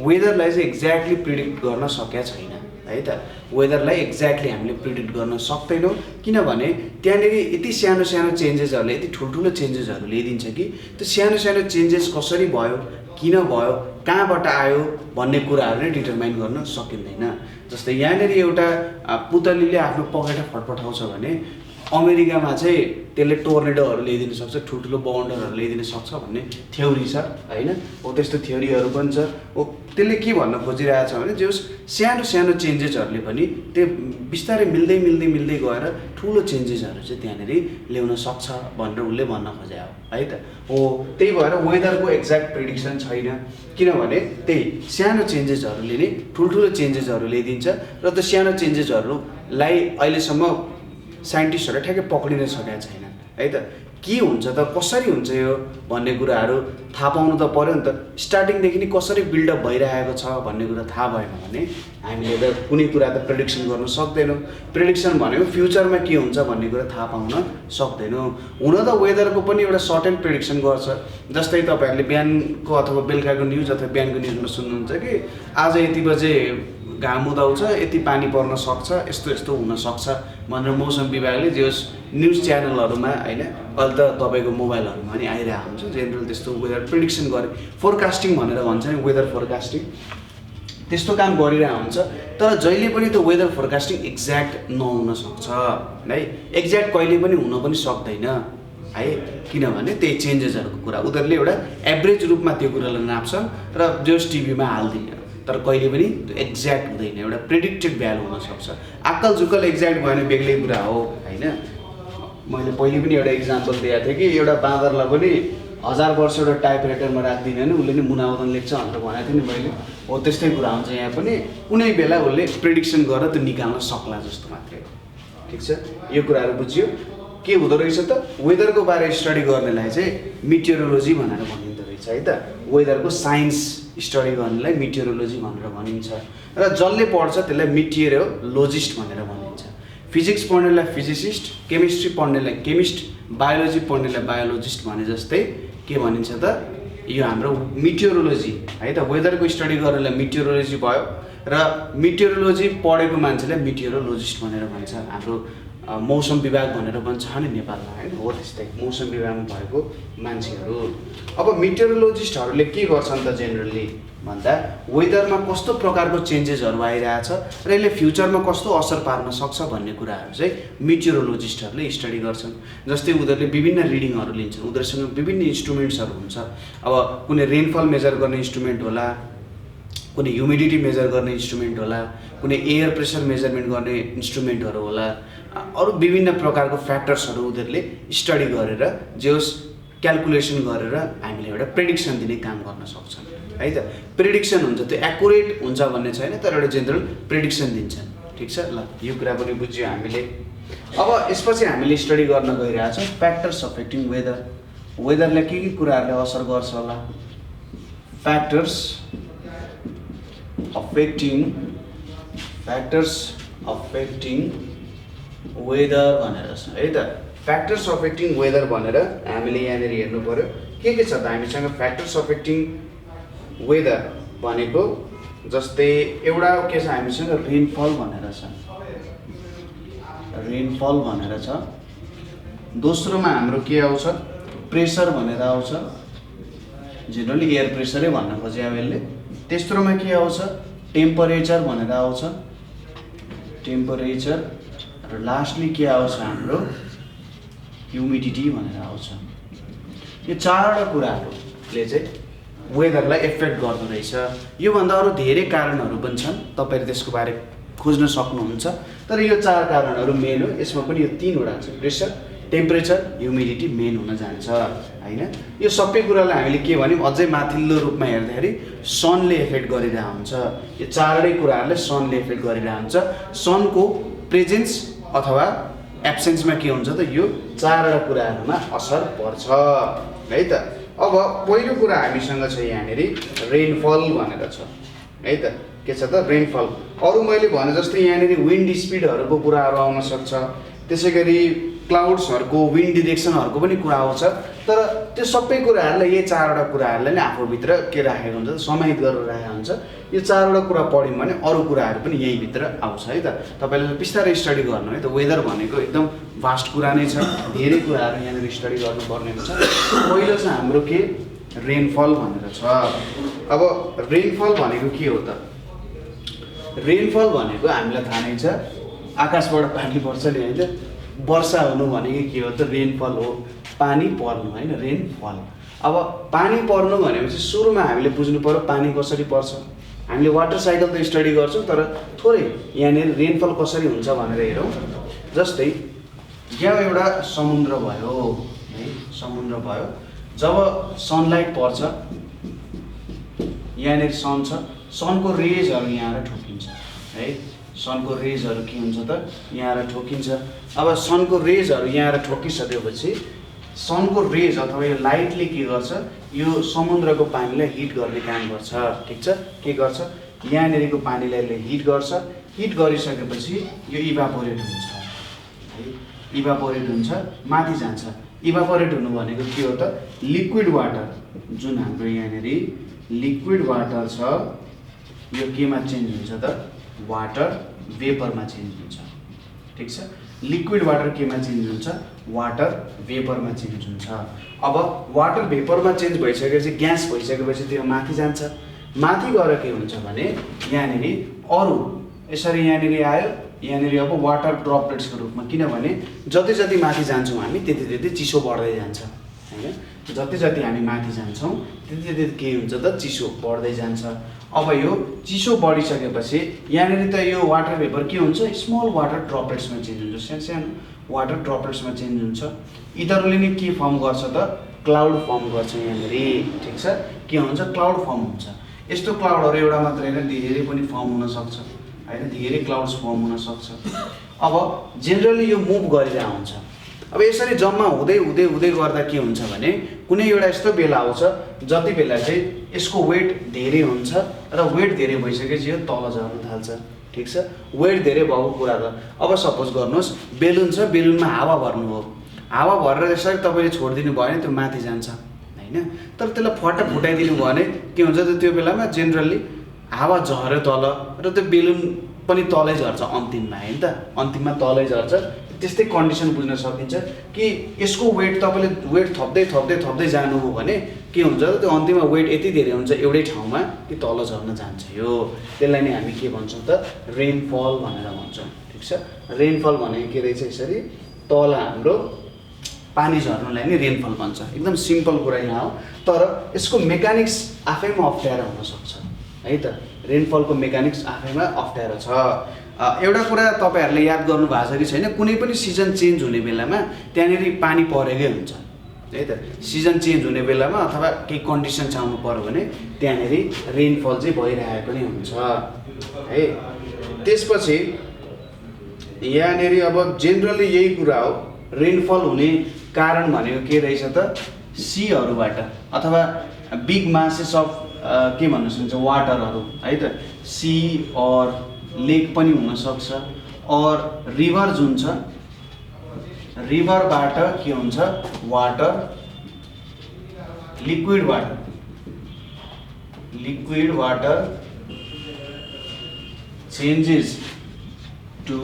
वेदरलाई चाहिँ एक्ज्याक्टली प्रिडिक्ट गर्न सकेका छैन है त। वेदरलाई एक्ज्याक्टली हामीले प्रिडिक्ट गर्न सक्दैनौँ, किनभने त्यहाँनिर यति सानो सानो चेन्जेसहरूले यति ठुल्ठुलो चेन्जेसहरू ल्याइदिन्छ कि त्यो सानो सानो चेन्जेस कसरी भयो, किन भयो, कहाँबाट आयो भन्ने कुराहरू नै डिटरमाइन गर्न सकिँदैन। जस्तै यहाँनिर एउटा पुतलीले आफ्नो पखेटा फटफटाउँछ भने अमेरिकामा चाहिँ त्यसले टोर्नेडोहरू ल्याइदिन सक्छ, ठुल्ठुलो बाउन्डरहरू ल्याइदिन सक्छ भन्ने थ्योरी छ होइन। हो त्यस्तो थ्योरीहरू पनि छ। हो त्यसले के भन्न खोजिरहेछ भने जो सानो सानो चेन्जेसहरूले पनि त्यो बिस्तारै मिल्दै मिल्दै मिल्दै गएर ठुलो चेन्जेसहरू चाहिँ त्यहाँनिर ल्याउन सक्छ भनेर उसले भन्न खोजे है त। हो त्यही भएर वेदरको एक्ज्याक्ट प्रिडिक्सन छैन, किनभने त्यही सानो चेन्जेसहरूले नै ठुल्ठुलो चेन्जेसहरू ल्याइदिन्छ र त्यो सानो चेन्जेसहरूलाई अहिलेसम्म साइन्टिस्टहरूले ठ्याक्कै पक्रिन सकेका छैन है त। के हुन्छ त, कसरी हुन्छ यो भन्ने कुराहरू थाहा पाउनु त पऱ्यो नि त। स्टार्टिङदेखि नै कसरी बिल्डअप भइरहेको छ भन्ने कुरा थाहा भएन भने हामीले त कुनै कुरा त प्रेडिक्सन गर्न सक्दैनौँ। प्रेडिक्सन भनेको फ्युचरमा के हुन्छ भन्ने कुरा थाहा पाउन सक्दैनौँ। हुन त वेदरको पनि एउटा सर्ट एन्ड प्रेडिक्सन गर्छ। जस्तै तपाईँहरूले बिहानको अथवा बेलुकाको न्युज अथवा बिहानको न्युजमा सुन्नुहुन्छ कि आज यति बजे घाम उदाउँछ, यति पानी पर्न सक्छ, यस्तो यस्तो हुनसक्छ भनेर मौसम विभागले जे न्युज च्यानलहरूमा होइन, अहिले त तपाईँको मोबाइलहरूमा पनि आइरहेको हुन्छ। जेनरल त्यस्तो वेदर प्रिडिक्सन गरे, फोरकास्टिङ भनेर भन्छ नि, वेदर फोरकास्टिङ, त्यस्तो काम गरिरहेको हुन्छ। तर जहिले पनि त्यो वेदर फोरकास्टिङ एक्ज्याक्ट नहुन सक्छ है, एक्ज्याक्ट कहिले पनि हुन पनि सक्दैन है, किनभने त्यही चेन्जेसहरूको कुरा उनीहरूले एउटा एभरेज रूपमा त्यो कुरालाई नाप्छन् र जस टिभीमा हालिदिन्छ। तर कहिले पनि त्यो एक्ज्याक्ट हुँदैन, एउटा प्रेडिक्टेड भ्यालु हुनसक्छ। आक्कल झुक्कल एक्ज्याक्ट भयो भने बेग्लै कुरा हो होइन। मैले पहिले पनि एउटा इक्जाम्पल दिएको थिएँ कि एउटा बाँदरलाई पनि 1000 वर्ष एउटा टाइपराइटरमा राखिदिने भने उसले नि मुनावदन लेख्छ भनेर भनेको थिएँ नि मैले। हो त्यस्तै कुरा हुन्छ यहाँ पनि, कुनै बेला उसले प्रेडिक्सन गरेर त्यो निकाल्न सक्ला जस्तो मात्रै हो। ठिक छ, यो कुराहरू बुझ्यो। के हुँदो रहेछ त, वेदरको बारे स्टडी गर्नेलाई चाहिँ मिटियोरोलोजी भनेर भनिँदो रहेछ है त। वेदरको साइन्स स्टडी गर्नेलाई मिटियोरोलोजी भनेर भनिन्छ र जसले पढ्छ त्यसलाई मिटियोरोलोजिस्ट भनेर भनिन्छ। फिजिक्स पढ्नेलाई फिजिसिस्ट, केमिस्ट्री पढ्नेलाई केमिस्ट, बायोलोजी पढ्नेलाई बायोलोजिस्ट भने जस्तै के भनिन्छ त, यो हाम्रो मिटियोरोलोजी है त। वेदरको स्टडी गर्नेलाई मिटियोरोलोजी भयो र मिटियोरोलोजी पढेको मान्छेलाई मिटियोरोलोजिस्ट भनेर भन्छ। हाम्रो मौसम विभाग भनेर भन्छ नि नेपालमा होइन, हो त्यस्तै मौसम विभागमा भएको मान्छेहरू। अब मिटियोरोलोजिस्टहरूले के गर्छन् त जेनरली भन्दा वेदरमा कस्तो प्रकारको चेन्जेसहरू आइरहेछ र यसले फ्युचरमा कस्तो असर पार्न सक्छ भन्ने कुराहरू चाहिँ मिटियोरोलोजिस्टहरूले स्टडी गर्छन्। जस्तै उनीहरूले विभिन्न रिडिङहरू लिन्छन्, उनीहरूसँग विभिन्न इन्स्ट्रुमेन्ट्सहरू हुन्छ। अब कुनै रेनफल मेजर गर्ने इन्स्ट्रुमेन्ट होला, कुनै ह्युमिडिटी मेजर गर्ने इन्स्ट्रुमेन्ट होला, कुनै एयर प्रेसर मेजरमेन्ट गर्ने इन्स्ट्रुमेन्टहरू होला, अरू विभिन्न प्रकारको फ्याक्टर्सहरू उनीहरूले स्टडी गरेर जे क्यालकुलेसन गरेर हामीले एउटा प्रेडिक्सन दिने काम गर्न सक्छन् है त। प्रेडिक्सन हुन्छ, त्यो एकुरेट हुन्छ भन्ने छैन, तर एउटा जेनरल प्रेडिक्सन दिन्छन्। ठिक छ, ल यो कुरा पनि बुझ्यो हामीले। अब यसपछि हामीले स्टडी गर्न गइरहेछौँ फ्याक्टर्स अफेक्टिङ वेदर। वेदरले के कुराहरूले असर गर्छ होला, फ्याक्टर्स अफेक्टिङ वेदर भनेर छ है त। फ्याक्टर्स अफेक्टिङ वेदर भनेर हामीले यहाँनिर हेर्नु पर्यो के छ त हामीसँग। फ्याक्टर्स अफेक्टिङ वेदर भनेको जस्तै एउटा के छ हामीसँग, रेनफल भनेर छ, रेनफल भनेर छ। दोस्रोमा हाम्रो के आउँछ, प्रेसर भनेर आउँछ, जेनरली एयर प्रेसरै भन्न खोजे अब यसले। तेस्रोमा के आउँछ, टेम्परेचर भनेर आउँछ, टेम्परेचर। र लास्टली के आउँछ हाम्रो, ह्युमिडिटी भनेर आउँछ। यो चारवटा कुराहरूले चाहिँ वेदरलाई एफेक्ट गर्दो रहेछ। योभन्दा अरू धेरै कारणहरू पनि छन्, तपाईँले त्यसको बारे खोज्न सक्नुहुन्छ, तर यो 4 कारणहरू मेन हो। यसमा पनि यो 3वटा छ, प्रेसर, टेम्परेचर, ह्युमिडिटी मेन हुन जान्छ होइन। यो सबै कुरालाई हामीले के भन्यौँ, अझै माथिल्लो रूपमा हेर्दाखेरि सनले एफेक्ट गरिरहेको हुन्छ। यो चारवटै कुराहरूले सनले एफेक्ट गरिरहेको हुन्छ। सनको प्रेजेन्स अथवा एब्सेन्समा के हुन्छ त, यो 4वटा कुराहरूमा असर पर्छ है त। अब पहिलो कुरा हामीसँग छ यहाँनिर रेनफल भनेर छ है त। के छ त, रेनफल। अरू मैले भने जस्तै यहाँनिर विन्ड स्पिडहरूको कुराहरू आउन सक्छ, त्यसै गरी क्लाउड्सहरूको विन्ड डिरेक्सनहरूको पनि कुरा आउँछ। तर त्यो सबै कुराहरूलाई यही 4वटा कुराहरूलाई नै आफूभित्र के राखेको हुन्छ, समाहित गरेर राखेको हुन्छ। यो 4वटा कुरा पढ्यौँ भने अरू कुराहरू पनि यहीँभित्र आउँछ है त। तपाईँले बिस्तारै स्टडी गर्नु है त। वेदर भनेको एकदम भास्ट कुरा नै छ, धेरै कुराहरू यहाँनिर स्टडी गर्नुपर्ने हुन्छ। पहिलो चाहिँ हाम्रो के रेनफल भनेर छ। अब रेनफल भनेको के हो त? रेनफल भनेको हामीलाई थाहा नै छ, आकाशबाट पानी पर्छ नि होइन। वर्षा हुनु भनेको के हो त? रेनफल हो, पानी पर्नु होइन, रेनफल। अब पानी पर्नु भनेपछि सुरुमा हामीले बुझ्नु पर्यो पानी कसरी पर्छ। हामीले वाटर साइकल त स्टडी गर्छौँ, तर थोरै यहाँनिर रेनफल कसरी हुन्छ भनेर हेरौँ। जस्तै यहाँ एउटा समुद्र भयो है, समुद्र भयो। जब सनलाइट पर्छ, यहाँनिर सन छ, सनको रेजहरू यहाँ आएर ठोकिन्छ है। सनको रेजहरू के हुन्छ त? यहाँ आएर ठोकिन्छ। अब सनको रेजहरू यहाँ आएर ठोकिसकेपछि सनको रेज अथवा यो लाइटले के गर्छ? यो समुद्रको पानीलाई हिट गर्ने काम गर्छ। ठिक छ? के गर्छ? यहाँनिरको पानीलाई यसले हिट गर्छ। हिट गरिसकेपछि यो इभापोरेट हुन्छ है। इभापोरेट हुन्छ, माथि जान्छ। इभापोरेट हुनु भनेको के हो त? लिक्विड वाटर, जुन हाम्रो यहाँनिर लिक्विड वाटर छ, यो केमा चेन्ज हुन्छ त? वाटर वेपरमा चेन्ज हुन्छ। ठिक छ? लिक्विड वाटर केमा चेन्ज हुन्छ? वाटर वेपरमा चेन्ज हुन्छ। अब वाटर वेपरमा चेन्ज भइसकेपछि, ग्यास भइसकेपछि त्यो माथि जान्छ। माथि गएर के हुन्छ भने यहाँनिर अरू यसरी यहाँनिर आयो, यहाँनिर अब वाटर ड्रपलेट्सको रूपमा, किनभने जति जति माथि जान्छौँ हामी त्यति त्यति चिसो बढ्दै जान्छ होइन। जति जति हामी माथि जान्छौँ त्यति त्यति के हुन्छ त? चिसो बढ्दै जान्छ। अब यो चिसो बढिसकेपछि यहाँनिर त यो वाटर भेपर के हुन्छ? स्मल वाटर ड्रपलेट्समा चेन्ज हुन्छ, सानो सानो वाटर ड्रपलेट्समा चेन्ज हुन्छ। यिनीहरूले नै के फर्म गर्छ त? क्लाउड फर्म गर्छ यहाँनिर। ठिक छ? के हुन्छ? क्लाउड फर्म हुन्छ। यस्तो क्लाउडहरू एउटा मात्रै होइन, धेरै पनि फर्म हुनसक्छ होइन, धेरै क्लाउड्स फर्म हुनसक्छ। अब जेनरली यो मुभ गरेर आउँछ। अब यसरी जम्मा हुँदै हुँदै हुँदै गर्दा के हुन्छ भने कुनै एउटा यस्तो बेला आउँछ जति बेला चाहिँ यसको वेट धेरै हुन्छ र वेट धेरै भइसकेपछि यो तल झर्न थाल्छ। ठिक छ? वेट धेरै भएको कुरा त अब सपोज गर्नुहोस् बेलुन छ, बेलुनमा हावा भर्नु हो, हावा भरेर यसरी तपाईँले छोडिदिनु भयो भने त्यो माथि जान्छ होइन। तर त्यसलाई फट्ट फुटाइदिनु भयो भने के हुन्छ त? त्यो बेलामा जेनरली हावा झऱ्यो तल र त्यो बेलुन पनि तलै झर्छ अन्तिममा होइन त, अन्तिममा तलै झर्छ। त्यस्तै कन्डिसन बुझ्न सकिन्छ कि यसको वेट तपाईँले वेट थप्दै थप्दै थप्दै जानुभयो भने के हुन्छ त? त्यो अन्तिममा वेट यति धेरै हुन्छ एउटै ठाउँमा कि तल झर्न जान्छ। यो त्यसलाई नै हामी के भन्छौँ त? रेनफल भनेर भन्छौँ। ठिक छ? रेनफल भनेको के रहेछ? यसरी तल हाम्रो पानी झर्नुलाई नै रेनफल भन्छ। एकदम सिम्पल कुरा यहाँ हो, तर यसको मेकानिक्स आफैमा अप्ठ्यारो हुनसक्छ है त। रेनफलको मेकानिक्स आफैमा अप्ठ्यारो छ। एउटा कुरा तपाईँहरूले याद गर्नु भएको छ कि छैन? कुनै पनि सिजन चेन्ज हुने बेलामा त्यहाँनिर पानी परेकै हुन्छ है त। सिजन चेन्ज हुने बेलामा अथवा केही कन्डिसन आउनु पऱ्यो भने त्यहाँनिर रेनफल चाहिँ भइरहेको नै हुन्छ है। त्यसपछि यहाँनिर अब जेनरली यही कुरा हो, रेनफल हुने कारण भनेको के रहेछ त? सीहरूबाट अथवा बिग मासेस अफ के भन्नु सकिन्छ? वाटरहरू है त। सी और लेक पनि हुनसक्छ, और रिभर जुन छ, रिभरबाट के हुन्छ? Water, liquid water, liquid water changes to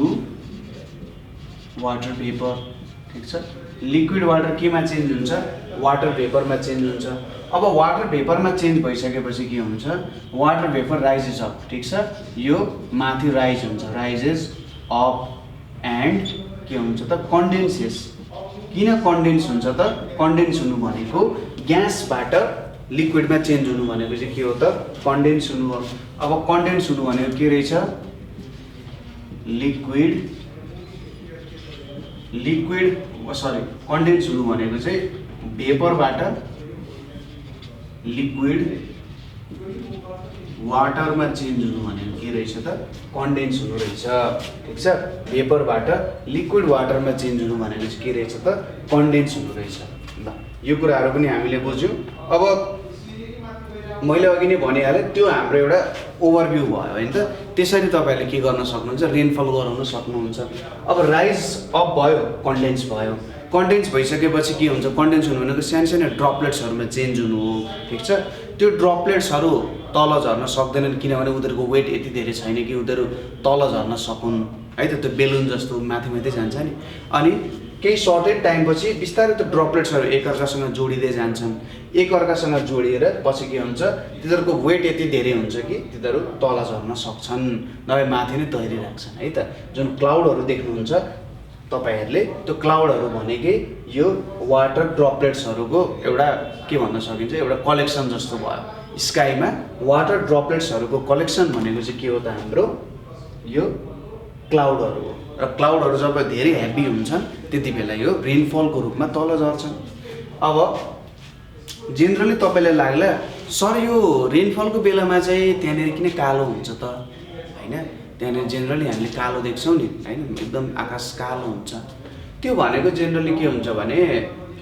water vapour. ठिक छ? लिक्विड वाटर केमा चेन्ज हुन्छ? वाटर भेपरमा चेन्ज हुन्छ। अब वाटर भेपरमा चेन्ज भइसकेपछि के हुन्छ? Water vapour rises up. ठिक छ? यो माथि राइज हुन्छ, राइजेस अप एन्ड के हुन्छ त? कन्डेन्सेस। किन कन्डेन्स हुन्छ त? कन्डेन्स हुनु भनेको ग्यासबाट लिक्विडमा चेन्ज हुनु भनेको चाहिँ के हो त? कन्डेन्स हुनु हो। अब कन्डेन्स हुनु भनेको के रहेछ? कन्डेन्स हुनु भनेको चाहिँ भेपरबाट लिक्विड वाटरमा चेन्ज हुनु भनेको के रहेछ त? कन्डेन्स हुनु रहेछ। ठिक छ? भेपरबाट लिक्विड वाटरमा चेन्ज हुनु भनेको चाहिँ के रहेछ त? कन्डेन्स हुनु रहेछ। ल यो कुराहरू पनि हामीले बुझ्यौँ। अब मैले अघि नै भनिहालेँ, त्यो हाम्रो एउटा ओभरभ्यू भयो होइन त। त्यसरी तपाईँहरूले के गर्न सक्नुहुन्छ, रेनफल गराउन सक्नुहुन्छ। अब राइज अप भयो, कन्डेन्स भयो। कन्डेन्स भइसकेपछि के हुन्छ, कन्डेन्स हुनु भनेको सानो सानो ड्रपलेट्सहरूमा चेन्ज हुनु हो, ठिक छ। त्यो ड्रपलेट्सहरू तल झर्न सक्दैनन् किनभने उनीहरूको वेट यति धेरै छैन कि उनीहरू तल झर्न सकुन् है त। त्यो बेलुन जस्तो माथि माथि जान्छ नि, अनि केही सर्टेड टाइमपछि बिस्तारै त्यो ड्रपलेट्सहरू एकअर्कासँग जोडिँदै जान्छन्। एकअर्कासँग जोडिएर पछि के हुन्छ, तिनीहरूको वेट यति धेरै हुन्छ कि तिनीहरू तल झर्न सक्छन्, नभए माथि नै तैरिराख्छन् है त। जुन क्लाउडहरू देख्नुहुन्छ तपाईँहरूले, त्यो क्लाउडहरू भनेकै यो वाटर ड्रपलेट्सहरूको एउटा के भन्न सकिन्छ, एउटा कलेक्सन जस्तो भयो। स्काईमा वाटर ड्रपलेट्सहरूको कलेक्सन भनेको चाहिँ के हो त, हाम्रो यो क्लाउडहरू हो। र क्लाउडहरू जब धेरै हेभी हुन्छन् त्यति बेला यो रेनफलको रूपमा तल झर्छन्। अब जेनरली तपाईँलाई लाग्ला सर यो रेनफलको बेलामा चाहिँ त्यहाँनिर किन कालो हुन्छ त होइन, त्यहाँनिर जेनरली हामीले कालो देख्छौँ नि होइन, एकदम आकाश कालो हुन्छ। त्यो भनेको जेनरली के हुन्छ भने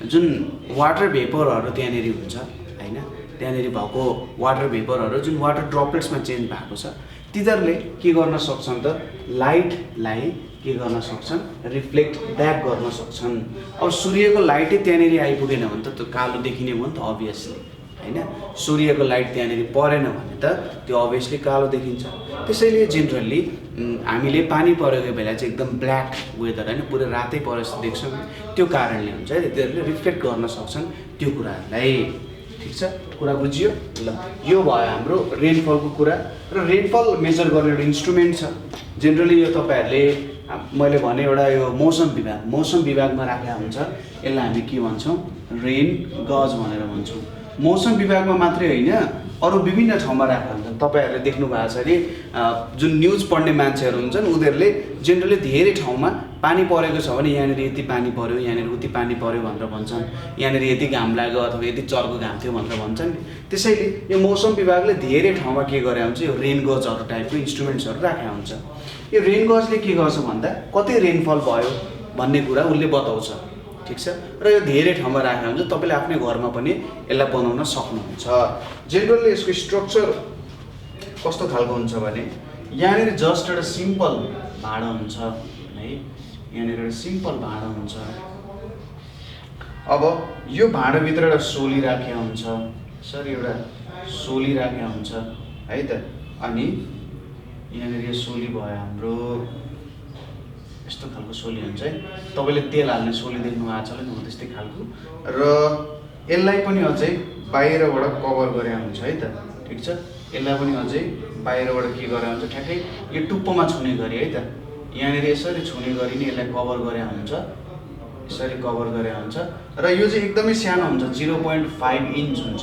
जुन वाटर भेपरहरू त्यहाँनिर हुन्छ होइन, त्यहाँनिर भएको वाटर भेपरहरू जुन वाटर ड्रपलेट्समा चेन्ज भएको छ, तिनीहरूले के गर्न सक्छन् त, लाइटलाई के गर्न सक्छन्, रिफ्लेक्ट ब्याक गर्न सक्छन्। अब सूर्यको लाइटै त्यहाँनिर आइपुगेन भने त त्यो कालो देखिने भयो नि त अभियसली होइन। सूर्यको लाइट त्यहाँनिर परेन भने त त्यो अभियसली कालो देखिन्छ। त्यसैले जेनरली हामीले पानी परेको बेला चाहिँ एकदम ब्ल्याक वेदर होइन, पुरै रातै परे जस्तो देख्छौँ, त्यो कारणले हुन्छ है। तिनीहरूले रिफ्लेक्ट गर्न सक्छन् त्यो कुराहरूलाई, ठिक छ। कुरा बुझियो ल। यो भयो हाम्रो रेनफलको कुरा। र रेनफल मेजर गर्ने एउटा इन्स्ट्रुमेन्ट छ। जेनरली यो तपाईँहरूले मैले भने एउटा यो मौसम विभागमा राखेका हुन्छ। यसलाई हामी के भन्छौँ, रेन गज भनेर भन्छौँ। मौसम विभागमा मात्रै होइन, अरू विभिन्न ठाउँमा राखेका हुन्छन्। तपाईँहरूले देख्नु भएको छ कि जुन न्युज पढ्ने मान्छेहरू हुन्छन् उनीहरूले जेनरली धेरै ठाउँमा पानी परेको छ भने यहाँनिर यति पानी पऱ्यो, यहाँनिर उति पानी पऱ्यो भनेर भन्छन्, यहाँनिर यति घाम लाग्यो अथवा यति चर्को घाम थियो भनेर भन्छन् नि। त्यसैले यो मौसम विभागले धेरै ठाउँमा के गरे हुन्छ, यो रेन गजहरू टाइपको इन्स्ट्रुमेन्ट्सहरू राखेका हुन्छ। यो रेन गजले के गर्छ भन्दा कति रेनफल भयो भन्ने कुरा उसले बताउँछ, ठिक छ। र यो धेरै ठाउँमा राखेको हुन्छ, तपाईँले आफ्नै घरमा पनि यसलाई बनाउन सक्नुहुन्छ। जेनरली यसको स्ट्रक्चर कस्तो खालको हुन्छ भने यहाँनिर जस्ट एउटा सिम्पल भाँडो हुन्छ है, यहाँनिर एउटा सिम्पल भाँडो हुन्छ। अब यो भाँडोभित्र एउटा सोली राखेको हुन्छ, सर एउटा सोली राखेको हुन्छ है त। अनि यहाँनिर यो सोली भयो हाम्रो, यस्तो खालको सोली हुन्छ है। तपाईँले तेल हाल्ने सोली देख्नु भएको छ होला नि, हो त्यस्तै खालको। र यसलाई पनि अझै बाहिरबाट कभर गरे हुन्छ है त, ठिक छ। यसलाई पनि अझै बाहिरबाट के गरे हुन्छ, ठ्याक्कै यो टुप्पोमा छुने गरी है त। यहाँनिर यसरी छुने गरी नै यसलाई कभर गरे हुन्छ, यसरी कभर गरे हुन्छ। र यो चाहिँ एकदमै सानो हुन्छ, 0.5 इन्च हुन्छ।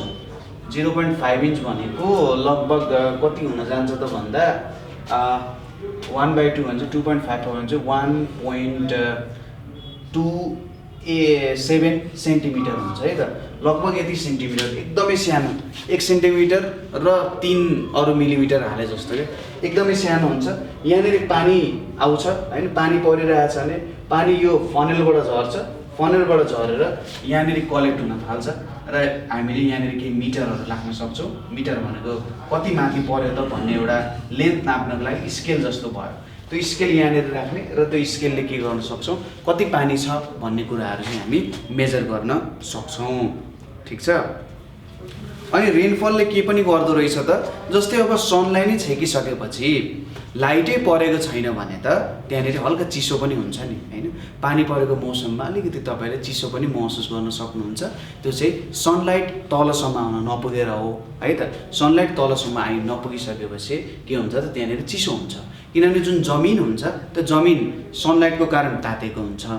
0.5 इन्च भनेको लगभग कति हुन जान्छ त भन्दा 1/2 भन्छ, 2.5 भन्छ, 1.27 सेन्टिमिटर हुन्छ है त। लगभग यति सेन्टिमिटर, एकदमै सानो, 1 सेन्टिमिटर र 3 अरू मिलिमिटर हाले जस्तो क्या, एकदमै सानो हुन्छ। यहाँनिर पानी आउँछ होइन, पानी परिरहेछ भने पानी यो फनेलबाट झर्छ, फनेलबाट झरेर यहाँनिर कलेक्ट हुन थाल्छ। र हामीले यहाँनिर केही मिटरहरू राख्न सक्छौँ। मिटर भनेको कति माथि पऱ्यो त भन्ने एउटा लेन्थ नाप्नको लागि स्केल जस्तो भयो। त्यो स्केल यहाँनिर राख्ने र त्यो स्केलले के गर्न सक्छौँ, कति पानी छ भन्ने कुराहरू चाहिँ हामी मेजर गर्न सक्छौँ, ठिक छ। अनि रेनफलले के पनि गर्दो रहेछ त, जस्तै अब सनलाई नै छेकिसकेपछि लाइटै परेको छैन भने त त्यहाँनिर हल्का चिसो पनि हुन्छ नि होइन। पानी परेको मौसममा अलिकति तपाईँले चिसो पनि महसुस गर्न सक्नुहुन्छ। त्यो चाहिँ सनलाइट तलसम्म आउन नपुगेर हो है त। सनलाइट तलसम्म नपुगिसकेपछि के हुन्छ त, त्यहाँनिर चिसो हुन्छ। किनभने जुन जमिन हुन्छ त्यो जमिन सनलाइटको कारण तातेको हुन्छ।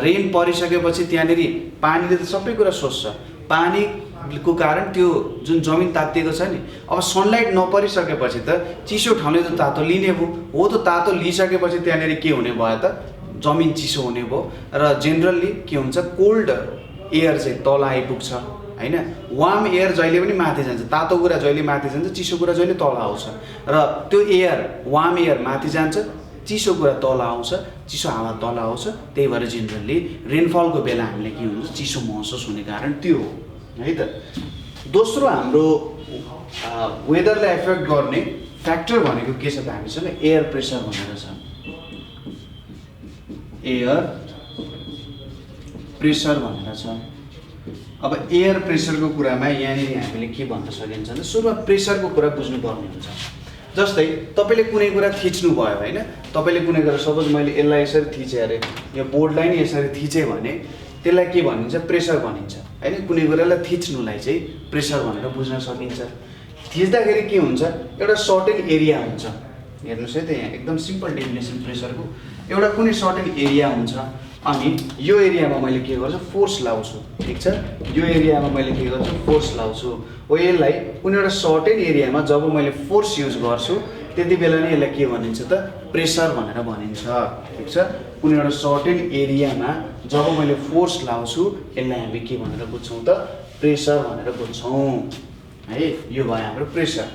रेन परिसकेपछि त्यहाँनिर पानीले त सबै कुरा सोच्छ, पानीको कारण त्यो जुन जमिन तातिएको छ नि, अब सनलाइट नपरिसकेपछि त चिसो ठाउँले त तातो लिने भयो, हो त तातो लिइसकेपछि त्यहाँनिर के हुने भयो त, जमिन चिसो हुने भयो। र जेनरली के हुन्छ, कोल्ड एयर चाहिँ तल आइपुग्छ होइन। वार्म एयर जहिले पनि माथि जान्छ, तातो कुरा जहिले माथि जान्छ, चिसो कुरा जहिले तल आउँछ। र त्यो एयर वार्म एयर माथि जान्छ, चिसो कुरा तल आउँछ, चिसो हावा तल आउँछ। त्यही भएर जेनरली रेनफलको बेला हामीले के हुन्छ, चिसो महसुस हुने कारण त्यो हो है त। दोस्रो हाम्रो वेदरलाई एफेक्ट गर्ने फ्याक्टर भनेको के छ त हामीसँग एयर प्रेसर भनेर छ एयर प्रेसर भनेर छ अब एयर प्रेसरको कुरामा यहाँनिर हामीले के भन्न सकिन्छ भने सुरुमा प्रेसरको कुरा बुझ्नु पर्ने हुन्छ जस्तै तपाईले कुनै कुरा थिच्नु भयो हैन तपाईले कुनै कुरा सपोज मैले यसलाई यसरी थिचे अरे यो बोर्डलाई नि यसरी थिचे भने त्यसलाई के भनिन्छ प्रेसर भनिन्छ हैन कुनै कुरालाई थिच्नुलाई चाहिँ प्रेसर भनेर बुझ्न सकिन्छ थिच्दाखेरि के हुन्छ एउटा सर्टेन एरिया हुन्छ हेर्नुस् है त यहाँ एकदम सिम्पल डेफिनेसन प्रेसरको एउटा कुनै सर्टेन एरिया हुन्छ अनि यो एरियामा मैले के गर्छु फोर्स लाउँछु ठीक छ यो एरियामा मैले के गर्छु फोर्स लाउँछु हो यसलाई कुनै एउटा सर्टेन एरियामा जब मैले फोर्स युज गर्छु त्यति बेला नै यसलाई के भनिन्छ त प्रेसर भनेर भनिन्छ ठीक छ कुनै एउटा सर्टेन एरियामा जब मैले फोर्स लाउँछु यसलाई हामी के भनेर बुझ्छौं त प्रेसर भनेर बुझ्छौं है यो भयो हाम्रो प्रेसर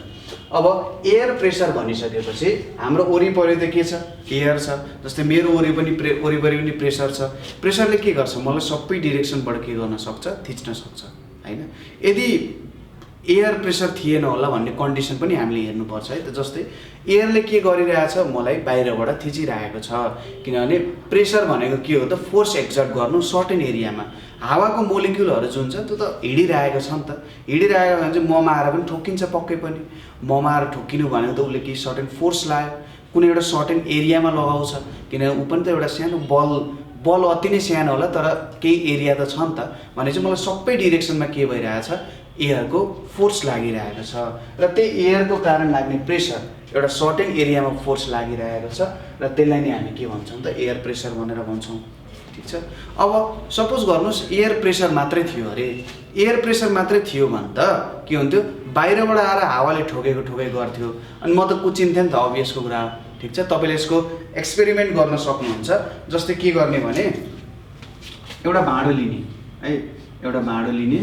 अब एयर प्रेसर भनिसकेपछि हाम्रो वरिपरि त के छ एयर छ जस्तै मेरो वरिपरि पनि प्रेसर छ प्रेसरले के गर्छ मलाई सबै डाइरेक्सनबाट के गर्न सक्छ थिच्न सक्छ हैन यदि एयर प्रेसर थिएन होला भन्ने कन्डिसन पनि हामीले हेर्नुपर्छ है त जस्तै एयरले के गरिरहेछ मलाई बाहिरबाट थिचिरहेको छ किनभने प्रेसर भनेको के हो त फोर्स एक्सर्ट गर्नु सर्टेन एरियामा हावाको मोलिक्युलहरु जुन छ त्यो त हिडिरहेको छ नि त हिडिरहेको भने चाहिँ ममा आएर पनि ठोकिन्छ पक्कै पनि ममा आएर ठोकिनु भनेको त उले के सर्टेन फोर्स लायो कुनै एउटा सर्टेन एरियामा लगाउँछ किनभने उ पनि त एउटा सानो बल अति नै सानो होला तर केही एरिया त छ नि त भने चाहिँ मलाई सबै डाइरेक्सनमा के भइरहेछ एयरको फोर्स लागिरहेको छ र त्यही एयरको कारण लाग्ने प्रेसर एउटा सर्टेन एरियामा फोर्स लागिरहेको छ र त्यसलाई नै हामी के भन्छौं त एयर प्रेसर भनेर भन्छौं ठीक छ अब सपोज गर्नुस् एयर प्रेसर मात्रै थियो अरे एयर प्रेसर मात्रै थियो भने त के हुन्थ्यो बाहिरबाट आएर हावाले ठोकेको गर्थ्यो अनि म त कुचिन्थे नि त अभियसको कुरा ठीक छ तपाईले यसको एक्सपेरिमेन्ट गर्न सक्नुहुन्छ जस्तै के गर्ने भने एउटा भाँडो लिने है एउटा भाँडो लिने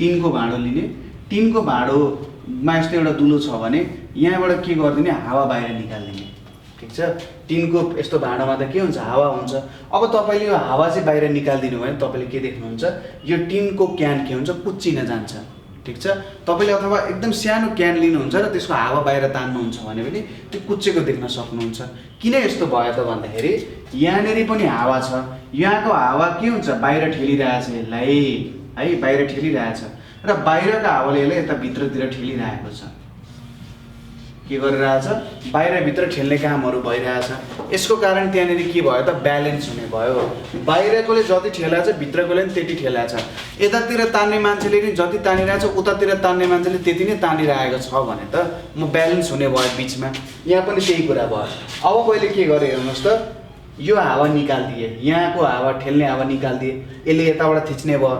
टिनको भाँडो लिने टिनको भाँडोमा यस्तो एउटा दुलो छ भने यहाँबाट के गर्दिने हावा बाहिर निकाल्दिने ठीक छ टिनको यस्तो भाँडोमा त के हुन्छ हावा हुन्छ अब तपाईले यो हावा चाहिँ बाहिर निकाल्दिनु भयो तपाईले के देख्नुहुन्छ यो टिनको क्यान के हुन्छ कुच्चिन जान्छ ठीक छ तपाईले अथवा एकदम सानो क्यान लिनुहुन्छ र त्यसको हावा बाहिर तान्नुहुन्छ भने पनि त्यो कुच्चेको देख्न सक्नुहुन्छ किन यस्तो भयो त भन्दाखेरि यहाँनेरि पनि हावा छ यहाँको हावा के हुन्छ बाहिर ठेलिरहेछ यसलाई है बाहिर ठेलिरहेछ र बाहिरको हावाले यसलाई यता भित्रतिर ठेलिरहेको छ के गरिरहेछ बाहिर भित्र ठेल्ने कामहरु भइरहेछ यसको कारण त्यहाँनेरि के भयो त ब्यालेन्स हुने भयो बाहिरकोले जति ठेलाछ भित्रकोले पनि त्यति ठेलाछ यतातिर तान्ने मान्छेले नि जति तानिरहेछ उतातिर तान्ने मान्छेले त्यति नै तानिरहेको छ भने त म ब्यालेन्स हुने भयो बीचमा यहाँ पनि त्यही कुरा भयो अब मैले के गरे हेर्नुस् त यो हावा निकाल्दिए यहाँको हावा ठेल्ने हावा निकाल्दिए यसले यताबाट थिच्ने भयो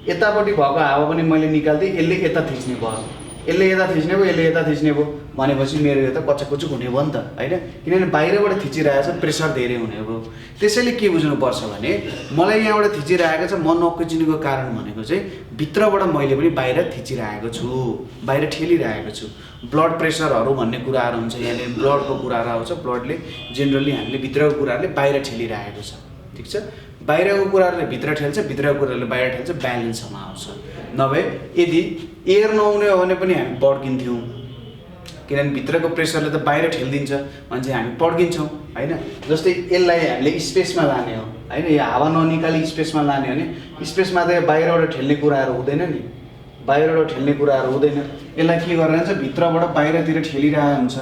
यतापट्टि भएको हावा पनि मैले निकाल्दिए यसले यता थिच्ने भयो यसले यता थिच्ने भयो यसले यता थिच्ने भयो भनेपछि मेरो यो त कच्चाकुचुक हुने भयो नि त हैन किनभने बाहिरबाट थिचिरहेछ प्रेसर धेरै हुने हो त्यसैले के बुझ्नु पर्छ भने मलाई यहाँबाट थिचिरहेको छ म नकुचिनुको कारण भनेको चाहिँ भित्रबाट मैले पनि बाहिर थिचिरहेको छु बाहिर ठेलिरहेको छु ब्लड प्रेसरहरु भन्ने कुराहरु हुन्छ यहाँले ब्लडको कुराहरु आउँछ ब्लडले जेनरली हामीले भित्रको कुराहरुले बाहिर ठेलिरहेको छ ठीक छ बाहिरको कुराहरुले भित्र ठेल्छ भित्रको कुराहरुले बाहिर ठेल्छ ब्यालेन्समा आउँछ नभए यदि एयर नहुने हो भने पनि हामी पड्किन्थ्यौं किनभने भित्रको प्रेसरले त बाहिर ठेल्दिन्छ भने चाहिँ हामी पड्किन्छौं हैन जस्तै यसलाई हामीले स्पेसमा लाने हो हैन यो हावा ननिकाली स्पेसमा लाने हो भने स्पेसमा त बाहिरबाट ठेल्ने कुराहरु हुँदैन नि बाहिरबाट ठेल्ने कुराहरु हुँदैन यसलाई के गरिरहन्छ भित्रबाट बाहिरतिर ठेलिरहेको हुन्छ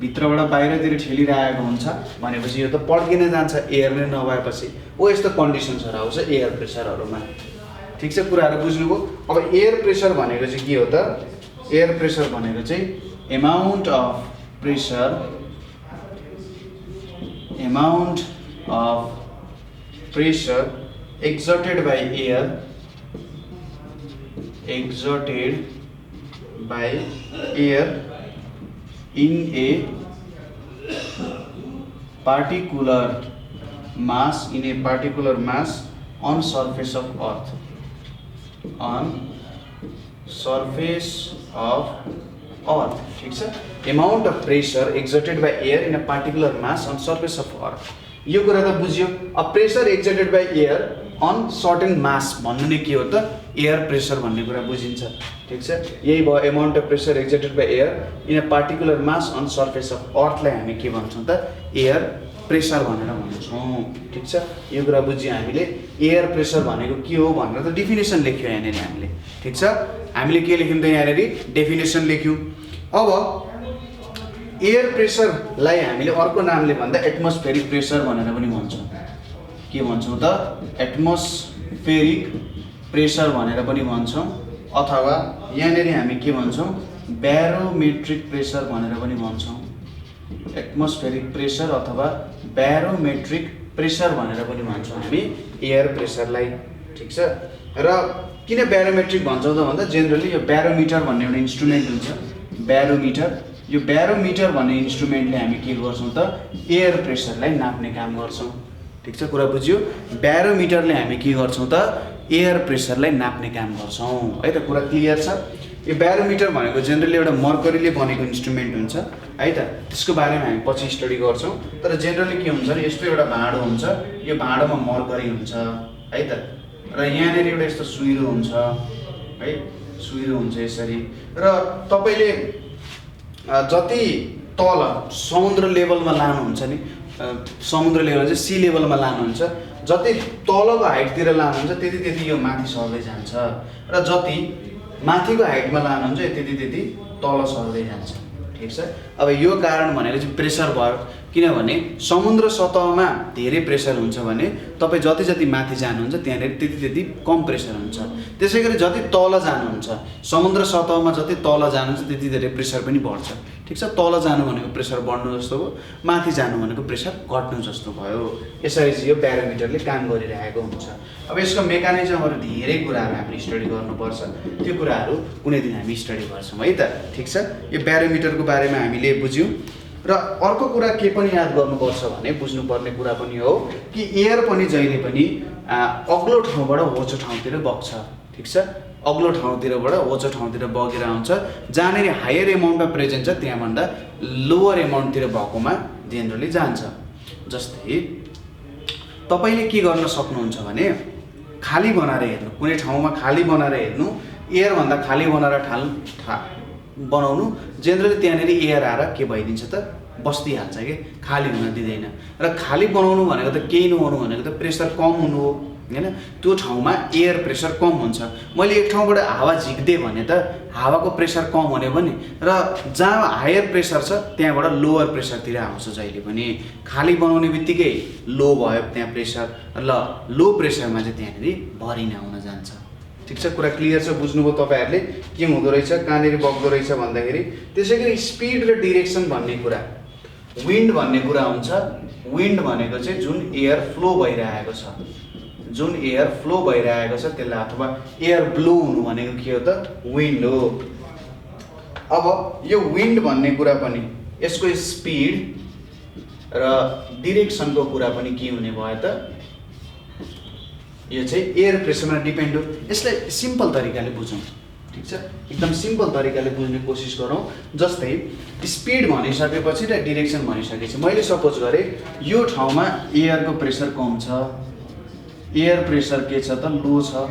भित्रबाट बाहिरतिर ठेलिरहेको हुन्छ भनेपछि यो त पड्किन जान्छ एयर नै नभएपछि ओ यस्तो कन्डिसन्सहरु आउँछ एयर प्रेसरहरुमा ठीक छ कुराहरु बुझ्नुभयो अब एयर प्रेसर भनेको चाहिँ के हो त एयर प्रेसर भनेको चाहिँ amount of pressure exerted by air in a particular mass on surface of earth ठीक छ amount of pressure exerted by air in a particular mass on surface of earth यो कुरा त बुझ्यो अब pressure exerted by air on certain mass भन्नु नै के हो त एयर प्रेसर भन्ने कुरा बुझिन्छ ठीक छ यही भयो amount of pressure exerted by air in a particular mass on surface of अर्थलाई हामी के भन्छौँ त एयर प्रेसर भनेर भन्छौँ ठीक छ यो कुरा बुझ्यौँ हामीले एयर प्रेसर भनेको के हो भनेर त डेफिनेसन लेख्यौँ यहाँनिर हामीले ठीक छ हामीले के लेख्यौँ त यहाँनिर डेफिनेसन लेख्यौँ अब एयर प्रेसरलाई हामीले अर्को नामले भन्दा एटमोस्फेरिक प्रेसर भनेर पनि भन्छौँ के भन्छौँ त एटमोस्फेरिक प्रेसर भनेर पनि भन्छौँ अथवा यहाँनिर हामी के भन्छौँ ब्यारोमेट्रिक प्रेसर भनेर पनि भन्छौँ एटमोस्फेरिक प्रेसर अथवा ब्यारोमेट्रिक प्रेसर भनेर पनि भन्छौँ हामी एयर प्रेसरलाई ठिक छ र किन ब्यारोमेट्रिक भन्छौँ त भन्दा जेनरली यो ब्यारोमिटर भन्ने एउटा इन्स्ट्रुमेन्ट हुन्छ ब्यारोमिटर यो ब्यारोमिटर भन्ने इन्स्ट्रुमेन्टले हामी के गर्छौँ त एयर प्रेसरलाई नाप्ने काम गर्छौँ ठिक छ कुरा बुझ्यो ब्यारोमिटरले हामी के गर्छौँ त एयर प्रेसरलाई नाप्ने काम गर्छौँ है त कुरा क्लियर छ यो ब्यारोमिटर भनेको जेनरली एउटा मर्करीले बनेको इन्स्ट्रुमेन्ट हुन्छ है त त्यसको बारेमा हामी पछि स्टडी गर्छौँ तर जेनरली के हुन्छ भने यस्तो एउटा भाँडो हुन्छ यो भाँडोमा मर्करी हुन्छ है त र यहाँनिर एउटा यस्तो सुइरो हुन्छ है सुइरो हुन्छ यसरी र तपाईँले जति तल समुद्र लेभलमा लानुहुन्छ नि समुद्र लेभल चाहिँ सी लेभलमा लानुहुन्छ जति तलको हाइटतिर लानुहुन्छ त्यति त्यति यो माथि सर्दै जान्छ र जति माथिको हाइटमा लानुहुन्छ त्यति तल सर्दै जान्छ ठिक छ अब यो कारण भनेको चाहिँ प्रेसर भयो किनभने समुद्र सतहमा धेरै प्रेसर हुन्छ भने तपाईँ जति जति माथि जानुहुन्छ त्यहाँनिर त्यति कम प्रेसर हुन्छ त्यसै गरी जति तल जानुहुन्छ समुद्र सतहमा जति तल जानुहुन्छ त्यति धेरै प्रेसर पनि बढ्छ ठिक छ तल जानु भनेको प्रेसर बढ्नु जस्तो हो माथि जानु भनेको प्रेसर घट्नु जस्तो भयो यसरी चाहिँ यो ब्यारोमिटरले काम गरिरहेको हुन्छ अब यसको मेकानिजमहरू धेरै कुराहरू हामीले स्टडी गर्नुपर्छ त्यो कुराहरू कुनै दिन हामी स्टडी गर्छौँ है त ठिक छ यो ब्यारोमिटरको बारेमा हामीले बुझ्यौँ र अर्को कुरा के पनि याद गर्नुपर्छ भने बुझ्नुपर्ने कुरा पनि हो कि एयर पनि जहिले पनि अग्लो ठाउँबाट होचो ठाउँतिर बग्छ ठिक छ अग्लो ठाउँतिरबाट होचो ठाउँतिर बगेर आउँछ जहाँनिर हायर एमाउन्टमा प्रेजेन्ट छ त्यहाँभन्दा लोवर एमाउन्टतिर भएकोमा जेनरली जान्छ जस्तै तपाईँले के गर्न सक्नुहुन्छ भने खाली बनाएर हेर्नु कुनै ठाउँमा खाली बनाएर हेर्नु एयरभन्दा खाली बनाएर बनाउनु जेनरली त्यहाँनिर एयर आएर के भइदिन्छ त बस्दिहाल्छ कि खाली हुन दिँदैन र खाली बनाउनु भनेको त केही नहुनु भनेको त प्रेसर कम हुनु हो हैन त्यो ठाउँमा एयर प्रेसर कम हुन्छ मैले एक ठाउँबाट हावा झिक्दे भने त हावाको प्रेसर कम हुने पनि र जहाँ हायर प्रेसर छ त्यहाँबाट लोअर प्रेसरतिर आउँछ जहिले पनि खाली बनाउने बित्तिकै लो भयो त्यहाँ प्रेसर ल लो प्रेसरमा चाहिँ त्यहाँनिर भरिन आउन जान्छ ठिक छ कुरा क्लियर छ बुझ्नुभयो तपाईहरुले के हुँदो रहेछ कहाँनिर बग्दो रहेछ भन्दाखेरि त्यसैगरी स्पिड र डाइरेक्सन भन्ने कुरा विन्ड भन्ने कुरा हुन्छ विन्ड भनेको चाहिँ जुन एयर फ्लो भइरहेको छ जुन एयर फ्लो भइरहेको छ त्यसलाई अथवा एयर ब्लो हुनु भनेको के हो त विन्ड हो अब यो विन्ड भन्ने कुरा पनि यसको स्पिड र डाइरेक्सनको कुरा पनि के हुने भयो त यो चाहिँ एयर प्रेसरमा डिपेन्ड हो यसलाई सिम्पल तरिकाले बुझौँ ठीक छ एकदम सिम्पल तरिकाले बुझ्ने कोसिस गरौँ जस्तै स्पिड भनिसकेपछि र डाइरेक्सन भनिसकेपछि मैले सपोज गरे यो ठाउँमा एयरको प्रेसर कम छ एयर प्रेसर के छ त लो छ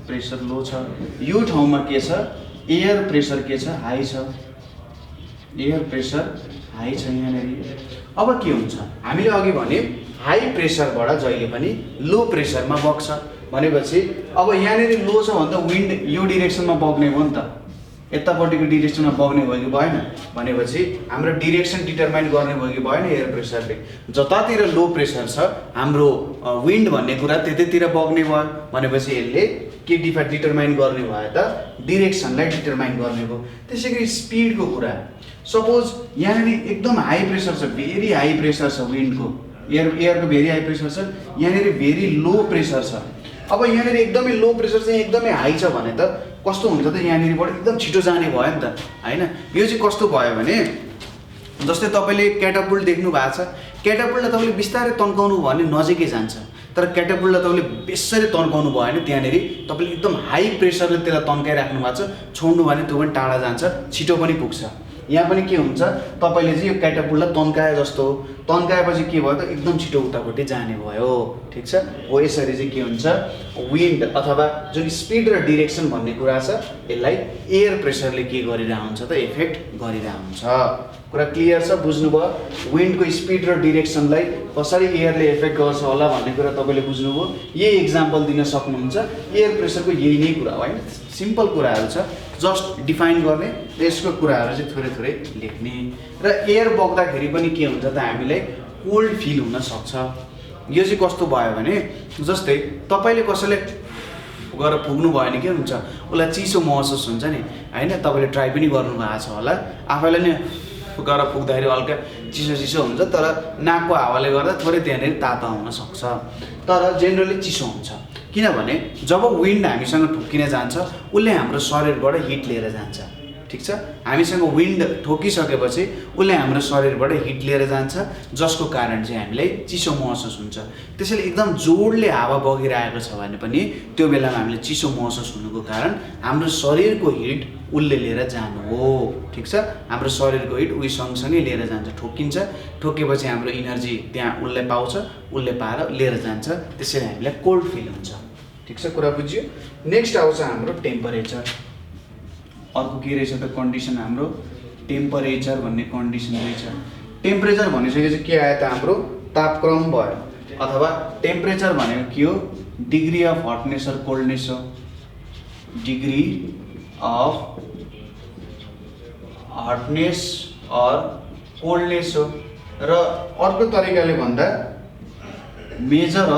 प्रेसर लो छ यो ठाउँमा के छ एयर प्रेसर के छ हाई छ एयर प्रेसर हाई छ यहाँनिर अब के हुन्छ हामीले अघि भने हाई प्रेसरबाट जहिले पनि लो प्रेसरमा बग्छ भनेपछि अब यहाँनिर लो छ भन्दा विन्ड यो डाइरेक्सनमा बग्ने हो नि त यतापट्टिको डाइरेक्सनमा बग्ने भयो कि भएन भनेपछि हाम्रो डाइरेक्सन डिटरमाइन गर्ने भयो कि भएन एयर प्रेसरले जतातिर लो प्रेसर छ हाम्रो विन्ड भन्ने कुरा त्यतैतिर बग्ने भयो भनेपछि यसले के डिटरमाइन गर्ने भयो त डाइरेक्सनलाई डिटरमाइन गर्ने भयो त्यसैगरी स्पिडको कुरा सपोज यहाँनिर एकदम हाई प्रेसर छ भेरी हाई प्रेसर छ विन्डको एयरको भेरी हाई प्रेसर छ यहाँनिर भेरी लो प्रेसर छ अब यहाँनिर एकदमै लो प्रेसर चाहिँ एकदमै हाई छ भने त कस्तो हुन्छ त यहाँनिरबाट एकदम छिटो जाने भयो नि त हैन यो चाहिँ कस्तो भयो भने जस्तै तपाईले क्याटापुल्ट देख्नु भएको छ क्याटापुल्टलाई तपाईले बिस्तारै तन्काउनु भयो भने नजिकै जान्छ तर क्याटापुल्टलाई तपाईले बेसरी तन्काउनु भयो भने त्यहाँनिर तपाईले एकदम हाई प्रेसरले त्यसलाई तन्काइराख्नु भएको छ छोड्नु भने त्यो पनि टाढा जान्छ छिटो पनि पुग्छ यहाँ पनि के हुन्छ, तपाईँले चाहिँ यो क्याटापुल्टलाई तन्काए जस्तो हो, तन्काएपछि के भयो त एकदम छिटो उतापट्टि जाने भयो। ठिक छ, हो यसरी चाहिँ के हुन्छ, विन्ड अथवा जुन स्पिड र डिरेक्सन भन्ने कुरा छ यसलाई एयर प्रेसरले के गरिरहेको हुन्छ त, इफेक्ट गरिरहेको हुन्छ। कुरा क्लियर छ, बुझ्नुभयो? विन्डको स्पिड र डिरेक्सनलाई कसरी एयरले इफेक्ट गर्छ होला भन्ने कुरा तपाईँले बुझ्नुभयो। यही इक्जाम्पल दिन सक्नुहुन्छ। एयर प्रेसरको यही नै कुरा हो हैन, सिम्पल कुराहरू छ, जस्ट डिफाइन गर्ने र यसको कुराहरू चाहिँ थोरै थोरै लेख्ने। र एयर बग्दाखेरि पनि के हुन्छ त, हामीलाई कोल्ड फिल हुन सक्छ। यो चाहिँ कस्तो भयो भने, जस्तै तपाईँले कसैलाई गएर पुग्नु भयो भने के हुन्छ, उसलाई चिसो महसुस हुन्छ नि हैन, तपाईँले ट्राई पनि गर्नुभएको छ होला, आफैलाई नै गएर पुग्दाखेरि हल्का चिसो चिसो हुन्छ, तर नाकको हावाले गर्दा थोरै त्यहाँनिर तातो आउन सक्छ, तर जेनरली चिसो हुन्छ। किनभने जब विन्ड हामीसँग ठोकिन जान्छ उसले हाम्रो शरीरबाट हिट लिएर जान्छ। ठिक छ, हामीसँग विन्ड ठोकिसकेपछि उसले हाम्रो शरीरबाट हिट लिएर जान्छ, जसको कारण चाहिँ हामीलाई चिसो महसुस हुन्छ। त्यसैले एकदम जोडले हावा बगिरहेको छ भने पनि त्यो बेलामा हामीले चिसो महसुस हुनुको कारण हाम्रो शरीरको हिट उसले लिएर जानु हो। ठिक छ, हाम्रो शरीरको हिट उही सँगसँगै लिएर जान्छ, ठोकिन्छ, ठोकेपछि हाम्रो इनर्जी त्यहाँ उसले पाउँछ, उसले पाएर लिएर जान्छ, त्यसैले हामीलाई कोल्ड फिल हुन्छ। ठिक छ, कुरा बुझ्यो? नेक्स्ट आउँछ हाम्रो टेम्परेचर। अर्को के रहेछ त कन्डिसन, हाम्रो टेम्परेचर भन्ने कन्डिसन रहेछ। टेम्परेचर भनिसकेपछि के आयो त, हाम्रो तापक्रम भयो, अथवा टेम्परेचर भनेको के हो, डिग्री अफ हटनेस र कोल्डनेस हो। डिग्री अफ हटनेस और कोल्डनेस हो। र अर्को तरिकाले भन्दा measure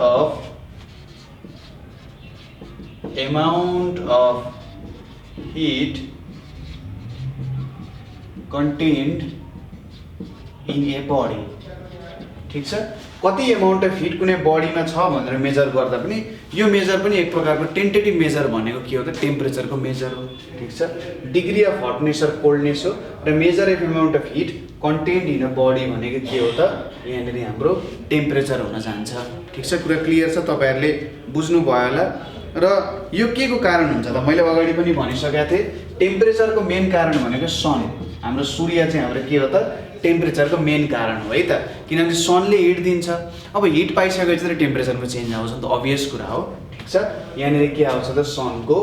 of amount of heat contained in a body। ठिक छ, कति अमाउन्ट अफ हिट कुनै बडीमा छ भनेर मेजर गर्दा पनि यो मेजर पनि एक प्रकारको टेन्टेटिभ मेजर भनेको के हो त, टेम्परेचरको मेजर हो। ठिक छ, डिग्री अफ हटनेस र कोल्डनेस हो। र measure of amount of heat contained in a body भनेको के हो त, यहाँनिर हाम्रो टेम्परेचर हुन जान्छ। ठिक छ, कुरा क्लियर छ, तपाईँहरूले बुझ्नुभयो होला। र यो के को कारण हुन्छ त, मैले अगाडि पनि भनिसकेको थिएँ, टेम्परेचरको मेन कारण भनेको सन, हाम्रो सूर्य चाहिँ हाम्रो के हो त, टेम्परेचरको मेन कारण हो है त, किनभने सनले हिट दिन्छ। अब हिट पाइसकेपछि त टेम्परेचरमा चेन्ज आउँछ नि त, अभियस कुरा हो। ठिक छ, यहाँनिर के आउँछ त, सनको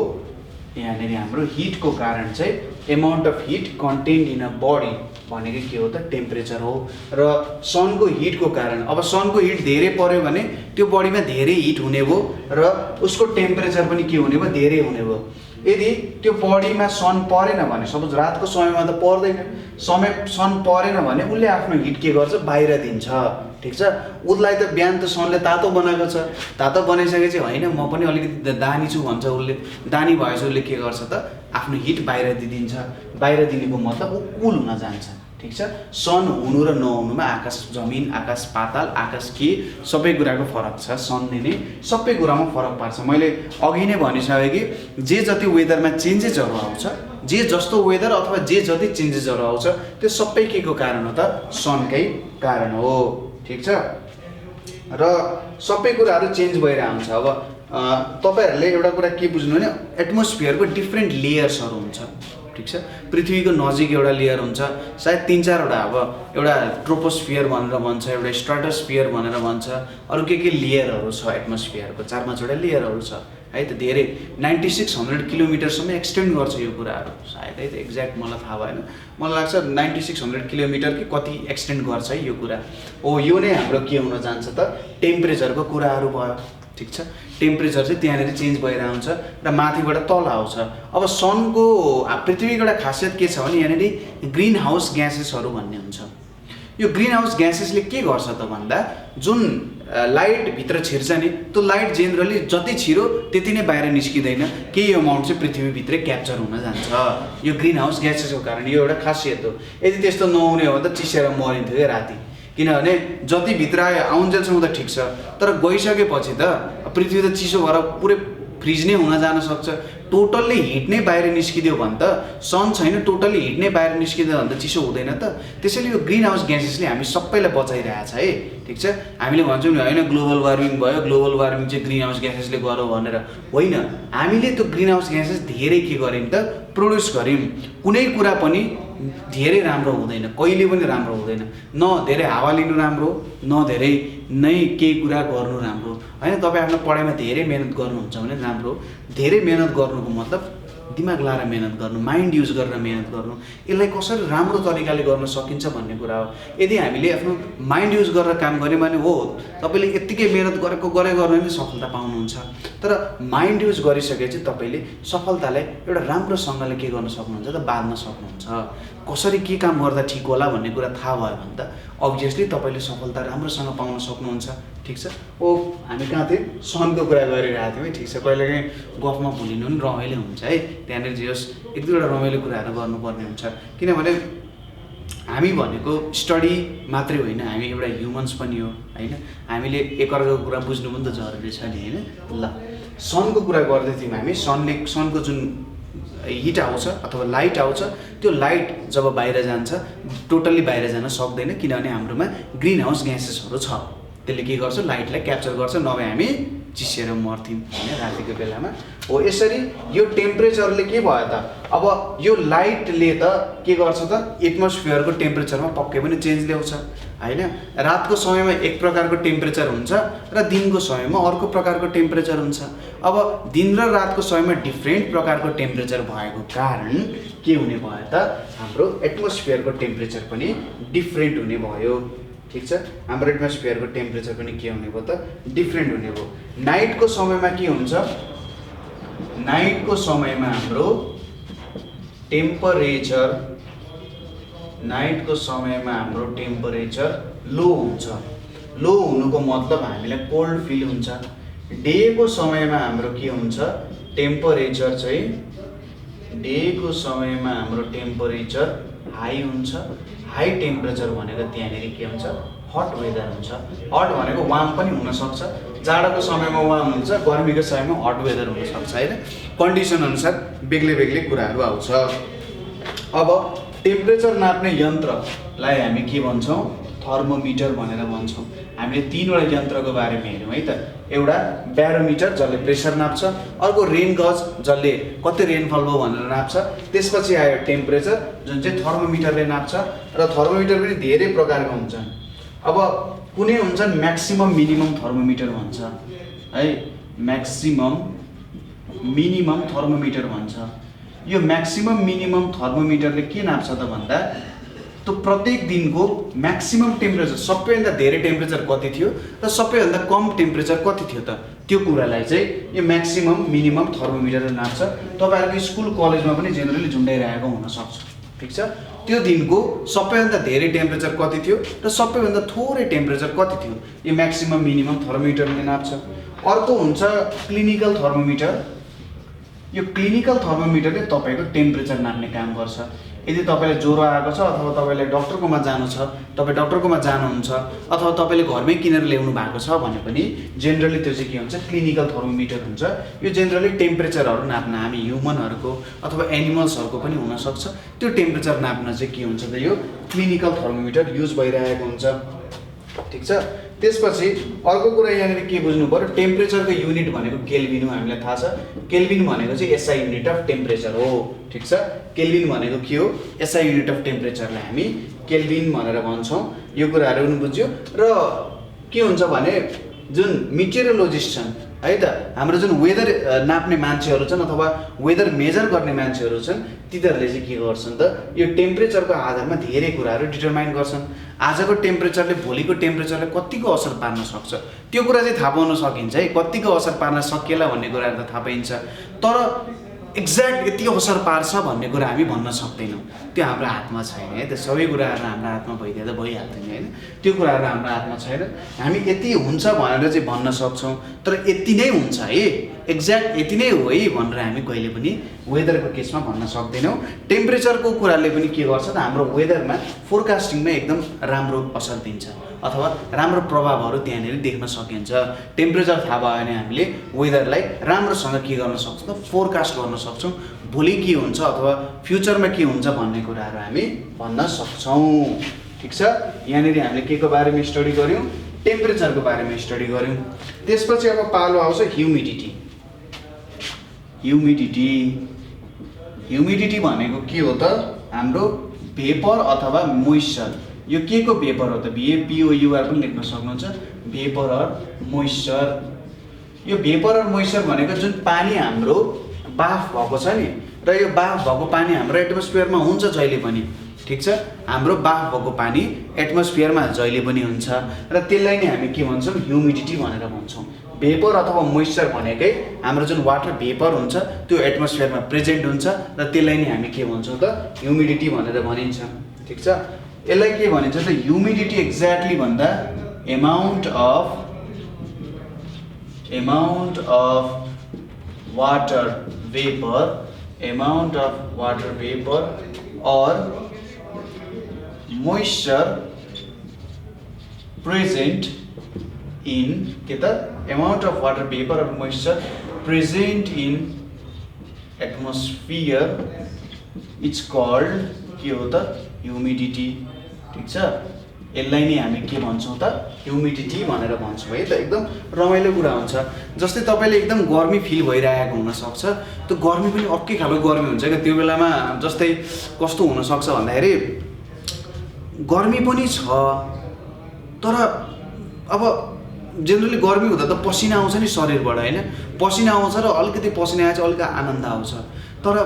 यहाँनिर हाम्रो हिटको कारण चाहिँ amount of heat contained in a body भनेको के हो त, टेम्परेचर हो। र सनको हिटको कारण, अब सनको हिट धेरै पर्यो भने त्यो बडीमा धेरै हिट हुने भयो र उसको टेम्परेचर पनि के हुने भयो, धेरै हुने भयो। यदि त्यो बडीमा सन परेन भने, सपोज रातको समयमा त पर्दैन, सन परेन भने उसले आफ्नो हिट के गर्छ, बाहिर दिन्छ। ठिक छ, उसलाई त बिहान त सनले तातो बनाएको छ, तातो बनाइसकेपछि होइन म पनि अलिकति दानी छु भन्छ उसले, दानी भएपछि उसले के गर्छ त, आफ्नो हिट बाहिर दिइदिन्छ। बाहिर दिनेको मतलब ऊ कुल हुन जान्छ। ठिक छ, सन हुनु र नहुनुमा आकाश जमिन, आकाश पाताल, आकाश के सबै कुराको फरक छ। सनले नै सबै कुरामा फरक पार्छ। मैले अघि नै भनिसकेँ कि जे जति वेदरमा चेन्जेसहरू आउँछ, जे जस्तो वेदर अथवा जे जति चेन्जेसहरू आउँछ त्यो सबै के को कारण हो त, सनकै कारण हो। ठिक छ, र सबै कुराहरू चेन्ज भइरहेको हुन्छ। अब तपाईँहरूले एउटा कुरा के बुझ्नु भने, एटमोस्फियरको डिफ्रेन्ट लेयर्सहरू हुन्छ। ठिक छ, पृथ्वीको नजिक एउटा लेयर हुन्छ, सायद 3-4वटा, अब एउटा ट्रोपोस्फियर भनेर भन्छ, एउटा स्ट्राटोस्फियर भनेर भन्छ, अरू के लेयरहरू छ एटमोस्फियरको, 4-5वटा लेयरहरू छ है त। धेरै 9600 किलोमिटरसम्म एक्सटेन्ड गर्छ यो कुराहरू, सायद है त, एक्ज्याक्ट मलाई थाहा भएन, मलाई लाग्छ 9600 किलोमिटर कि कति एक्सटेन्ड गर्छ है यो कुरा हो। यो नै हाम्रो के हुन जान्छ त, टेम्परेचरको कुराहरू भयो। ठिक छ, टेम्परेचर चाहिँ त्यहाँनिर चेन्ज भइरहेको हुन्छ र माथिबाट तल आउँछ। अब सनको, पृथ्वीको एउटा खासियत के छ भने यहाँनिर ग्रिन हाउस ग्यासेसहरू भन्ने हुन्छ। यो ग्रिन हाउस ग्यासेसले के गर्छ त भन्दा, जुन लाइट भित्र छिर्छ नि, त्यो लाइट जेनरली जति छिरो त्यति नै बाहिर निस्किँदैन, केही अमाउन्ट चाहिँ पृथ्वीभित्रै क्याप्चर हुन जान्छ। यो ग्रिन हाउस ग्यासेसको कारण यो एउटा खासियत हो। यदि त्यस्तो नहुने हो त चिसेर मरिन्थ्यो क्या राति, किनभने जति भित्र आयो आउन्जेलसम्म त ठिक छ, तर गइसकेपछि त पृथ्वी त चिसो भएर पुरै फ्रिज नै हुन जान सक्छ। टोटल्ली हिट नै बाहिर निस्किदियो भने त सन छैन, टोटल्ली हिट नै बाहिर निस्किदियो भने त चिसो हुँदैन त। त्यसैले यो ग्रिन हाउस ग्यासेसले हामी सबैलाई बचाइरहेछ है, ठिक छ। हामीले भन्छौँ नि होइन ग्लोबल वार्मिङ भयो, ग्लोबल वार्मिङ चाहिँ ग्रिन हाउस ग्यासेसले गर्यो भनेर, होइन। हामीले त्यो ग्रिन हाउस ग्यासेस धेरै के गर्यौँ त, प्रड्युस गर्यौँ। कुनै कुरा पनि धेरै राम्रो हुँदैन, कहिले पनि राम्रो हुँदैन। न धेरै हावा लिनु राम्रो, न धेरै नै केही कुरा गर्नु राम्रो, होइन। तपाईँ आफ्नो पढाइमा धेरै मेहनत गर्नुहुन्छ भने राम्रो। धेरै मेहनत गर्नुको मतलब दिमाग लाएर मेहनत गर्नु, माइन्ड युज गरेर मेहनत गर्नु, यसलाई कसरी राम्रो तरिकाले गर्न सकिन्छ भन्ने कुरा हो। यदि हामीले आफ्नो माइन्ड युज गरेर काम गऱ्यौँ भने हो तपाईँले यत्तिकै मेहनत गर्ने नै सफलता पाउनुहुन्छ। तर माइन्ड युज गरिसकेपछि तपाईँले सफलतालाई एउटा राम्रोसँगले के गर्न सक्नुहुन्छ त, बाँध्न सक्नुहुन्छ। कसरी के काम गर्दा ठिक होला भन्ने कुरा थाहा भयो भने त अभियसली तपाईँले सफलता राम्रोसँग पाउन सक्नुहुन्छ, ठिक छ। हामी कहाँ थियौँ, सनको कुरा गरिरहेको थियौँ है, ठिक छ। कहिलेकाहीँ गफमा भुलिनु पनि रमाइलो हुन्छ है, त्यहाँनिर जे होस् एक दुईवटा रमाइलो कुराहरू गर्नुपर्ने हुन्छ। किनभने हामी भनेको स्टडी मात्रै होइन, हामी एउटा ह्युमन्स पनि हो, होइन। हामीले एकअर्काको कुरा बुझ्नु पनि त जरुरी छ नि, होइन। ल सनको कुरा गर्दै थियौँ हामी। सनको जुन हिट आउँछ अथवा लाइट आउँछ, त्यो लाइट जब बाहिर जान्छ टोटल्ली बाहिर जान सक्दैन, किनभने हाम्रोमा ग्रिन हाउस ग्यासेसहरू छ। त्यसले के गर्छ, लाइटलाई क्याप्चर गर्छ, नभए हामी चिसेर मर्थ्यौँ होइन रातिको बेलामा। हो यसरी यो टेम्परेचरले के भयो त, अब यो लाइटले त के गर्छ त, एटमोस्फियरको टेम्परेचरमा पक्कै पनि चेन्ज ल्याउँछ, होइन। रातको समयमा एक प्रकारको टेम्परेचर हुन्छ र दिनको समयमा अर्को प्रकारको टेम्परेचर हुन्छ। अब दिन र रातको समयमा डिफ्रेन्ट प्रकारको टेम्परेचर भएको कारण के हुने भयो त, हाम्रो एटमोस्फियरको टेम्परेचर पनि डिफ्रेन्ट हुने भयो, ठिक छ। हाम्रो एटमोस्फियरको टेम्परेचर पनि के हुने भयो त, डिफ्रेन्ट हुने भयो। नाइटको समयमा के हुन्छ, नाइटको समयमा हाम्रो टेम्परेचर लो हुन्छ। लो हुनुको मतलब हामीलाई कोल्ड फिल हुन्छ। डेको समयमा हाम्रो के हुन्छ, टेम्परेचर चाहिँ डेको समयमा हाम्रो टेम्परेचर हाई हुन्छ। हाई टेम्परेचर भनेको त्यहाँनिर के हुन्छ, हट वेदर हुन्छ। हट भनेको वार्म पनि हुनसक्छ, जाडोको समयमा वार्म हुन्छ, गर्मीको समयमा हट वेदर हुनसक्छ, होइन। कन्डिसन अनुसार बेग्लै बेग्लै कुराहरू आउँछ। अब टेम्परेचर नाप्ने यन्त्रलाई हामी के भन्छौँ, थर्मोमिटर भनेर भन्छौँ। हामीले तीनवटा यन्त्रको बारेमा हेऱ्यौँ है त। एउटा ब्यारोमिटर जसले प्रेसर नाप्छ, अर्को रेन गज जसले कति रेनफल भयो भनेर नाप्छ, त्यसपछि आयो टेम्परेचर जुन चाहिँ थर्मोमिटरले नाप्छ। र थर्मोमिटर पनि धेरै प्रकारको हुन्छन्। अब कुनै हुन्छन् म्याक्सिमम मिनिमम थर्मोमिटर भन्छ है, म्याक्सिमम मिनिमम थर्मोमिटर भन्छ। यो म्याक्सिमम मिनिमम थर्मोमिटरले के नाप्छ त भन्दा, त्यो प्रत्येक दिनको म्याक्सिमम टेम्परेचर, सबैभन्दा धेरै टेम्परेचर कति थियो र सबैभन्दा कम टेम्परेचर कति थियो त, त्यो कुरालाई चाहिँ यो म्याक्सिमम मिनिमम थर्मोमिटरले नाप्छ। तपाईँहरूको स्कुल कलेजमा पनि जेनरली झुन्डाइरहेको हुनसक्छ, ठिक छ। त्यो दिनको सबैभन्दा धेरै टेम्परेचर कति थियो र सबैभन्दा थोरै टेम्परेचर कति थियो, यो म्याक्सिमम मिनिमम थर्मोमिटरले नाप्छ। अर्को हुन्छ क्लिनिकल थर्मोमिटर। यो क्लिनिकल थर्मोमिटरले तपाईँको टेम्परेचर नाप्ने काम गर्छ। यदि तपाईँलाई ज्वरो आएको छ अथवा तपाईँलाई डक्टरकोमा जानु छ, तपाईँ डक्टरकोमा जानुहुन्छ अथवा तपाईँले घरमै किनेर ल्याउनु भएको छ भने पनि जेनरली त्यो चाहिँ के हुन्छ, क्लिनिकल थर्मोमिटर हुन्छ। यो जेनरली टेम्परेचरहरू नाप्न, हामी ह्युमनहरूको अथवा एनिमल्सहरूको पनि हुनसक्छ, त्यो टेम्परेचर नाप्न चाहिँ के हुन्छ त, यो क्लिनिकल थर्मोमिटर युज भइरहेको हुन्छ, ठिक छ। त्यसपछि अर्को कुरा यहाँनिर के बुझ्नु पर्यो, टेम्परेचरको युनिट भनेको केल्भिन हो, हामीलाई थाहा छ। केल्भिन भनेको चाहिँ एसआई युनिट अफ टेम्परेचर हो, ठिक छ। केल्भिन भनेको के हो, एसआई युनिट अफ टेम्परेचरलाई हामी केल्भिन भनेर भन्छौँ। यो कुराहरू पनि बुझ्यो। र के हुन्छ भने जुन मिटेरोलोजिस्ट छन् है त, हाम्रो जुन वेदर नाप्ने मान्छेहरू छन् अथवा वेदर मेजर गर्ने मान्छेहरू छन्, तिनीहरूले चाहिँ के गर्छन् त, यो टेम्परेचरको आधारमा धेरै कुराहरू डिटरमाइन गर्छन्। आजको टेम्परेचरले भोलिको टेम्परेचरले कतिको असर पार्न सक्छ, त्यो कुरा चाहिँ थाहा पाउन सकिन्छ है। कतिको असर पार्न सकिएला भन्ने कुराहरू त थाहा पाइन्छ, तर एक्ज्याक्ट यति असर पार्छ भन्ने कुरा हामी भन्न सक्दैनौँ। त्यो हाम्रो हातमा छैन है त। सबै कुराहरू हाम्रो हातमा भइदिए त भइहाल्थ्यो नि, होइन। त्यो कुराहरू हाम्रो हातमा छैन। हामी यति हुन्छ भनेर चाहिँ भन्न सक्छौँ, तर यति नै हुन्छ है, एक्ज्याक्ट यति नै हो है भनेर हामी कहिले पनि वेदरको केसमा भन्न सक्दैनौँ। टेम्परेचरको कुराले पनि के गर्छ त, हाम्रो वेदरमा फोरकास्टिङमा एकदम राम्रो असर दिन्छ। अथवा राम्रो प्रभावहरू त्यहाँनिर देख्न सकिन्छ। टेम्परेचर थाहा भयो भने हामीले वेदरलाई राम्रोसँग के गर्न सक्छौँ त फोरकास्ट गर्न सक्छौँ, भोलि के हुन्छ अथवा फ्युचरमा के हुन्छ भन्ने कुराहरू हामी भन्न सक्छौँ। ठिक छ, यहाँनिर हामीले के को बारेमा स्टडी गऱ्यौँ, टेम्परेचरको बारेमा स्टडी गऱ्यौँ। त्यसपछि अब पालो आउँछ ह्युमिडिटी। ह्युमिडिटी भनेको के हो त, हाम्रो भेपर अथवा मोइस्चर। यो के को भेपर हो त, VAPOUR पनि लेख्न सक्नुहुन्छ, भेपर अर मोइस्चर। यो भेपर अर मोइस्चर भनेको जुन पानी हाम्रो बाफ भएको छ नि, र यो बाफ भएको पानी हाम्रो एटमोस्फियरमा हुन्छ जहिले पनि। ठिक छ, हाम्रो बाफ भएको पानी एटमोस्फियरमा जहिले पनि हुन्छ र त्यसलाई नै हामी के भन्छौँ, ह्युमिडिटी भनेर भन्छौँ। भेपर अथवा मोइस्चर भनेकै हाम्रो जुन वाटर भेपर हुन्छ त्यो एटमोस्फियरमा प्रेजेन्ट हुन्छ र त्यसलाई नै हामी के भन्छौँ त, ह्युमिडिटी भनेर भनिन्छ। ठिक छ, यसलाई के भनिन्छ त, ह्युमिडिटी एक्ज्याक्टली भन्दा एमाउन्ट अफ वाटर वेपर और मोइस्चर प्रेजेन्ट इन के त, एमाउन्ट अफ वाटर भेपर और moisture present in atmosphere is called के हो त, ह्युमिडिटी। ठिक छ, यसलाई नै हामी के भन्छौँ त, ह्युमिडिटी भनेर भन्छौँ है त। एकदम रमाइलो कुरा हुन्छ। जस्तै तपाईँले एकदम गर्मी फिल भइरहेको हुनसक्छ, त्यो गर्मी पनि अर्कै खालको गर्मी हुन्छ क्या। त्यो बेलामा जस्तै कस्तो हुनसक्छ भन्दाखेरि गर्मी पनि छ, तर अब जेनरली गर्मी हुँदा त पसिना आउँछ नि शरीरबाट होइन, पसिना आउँछ र अलिकति पसिना आएपछि अलिकति आनन्द आउँछ। तर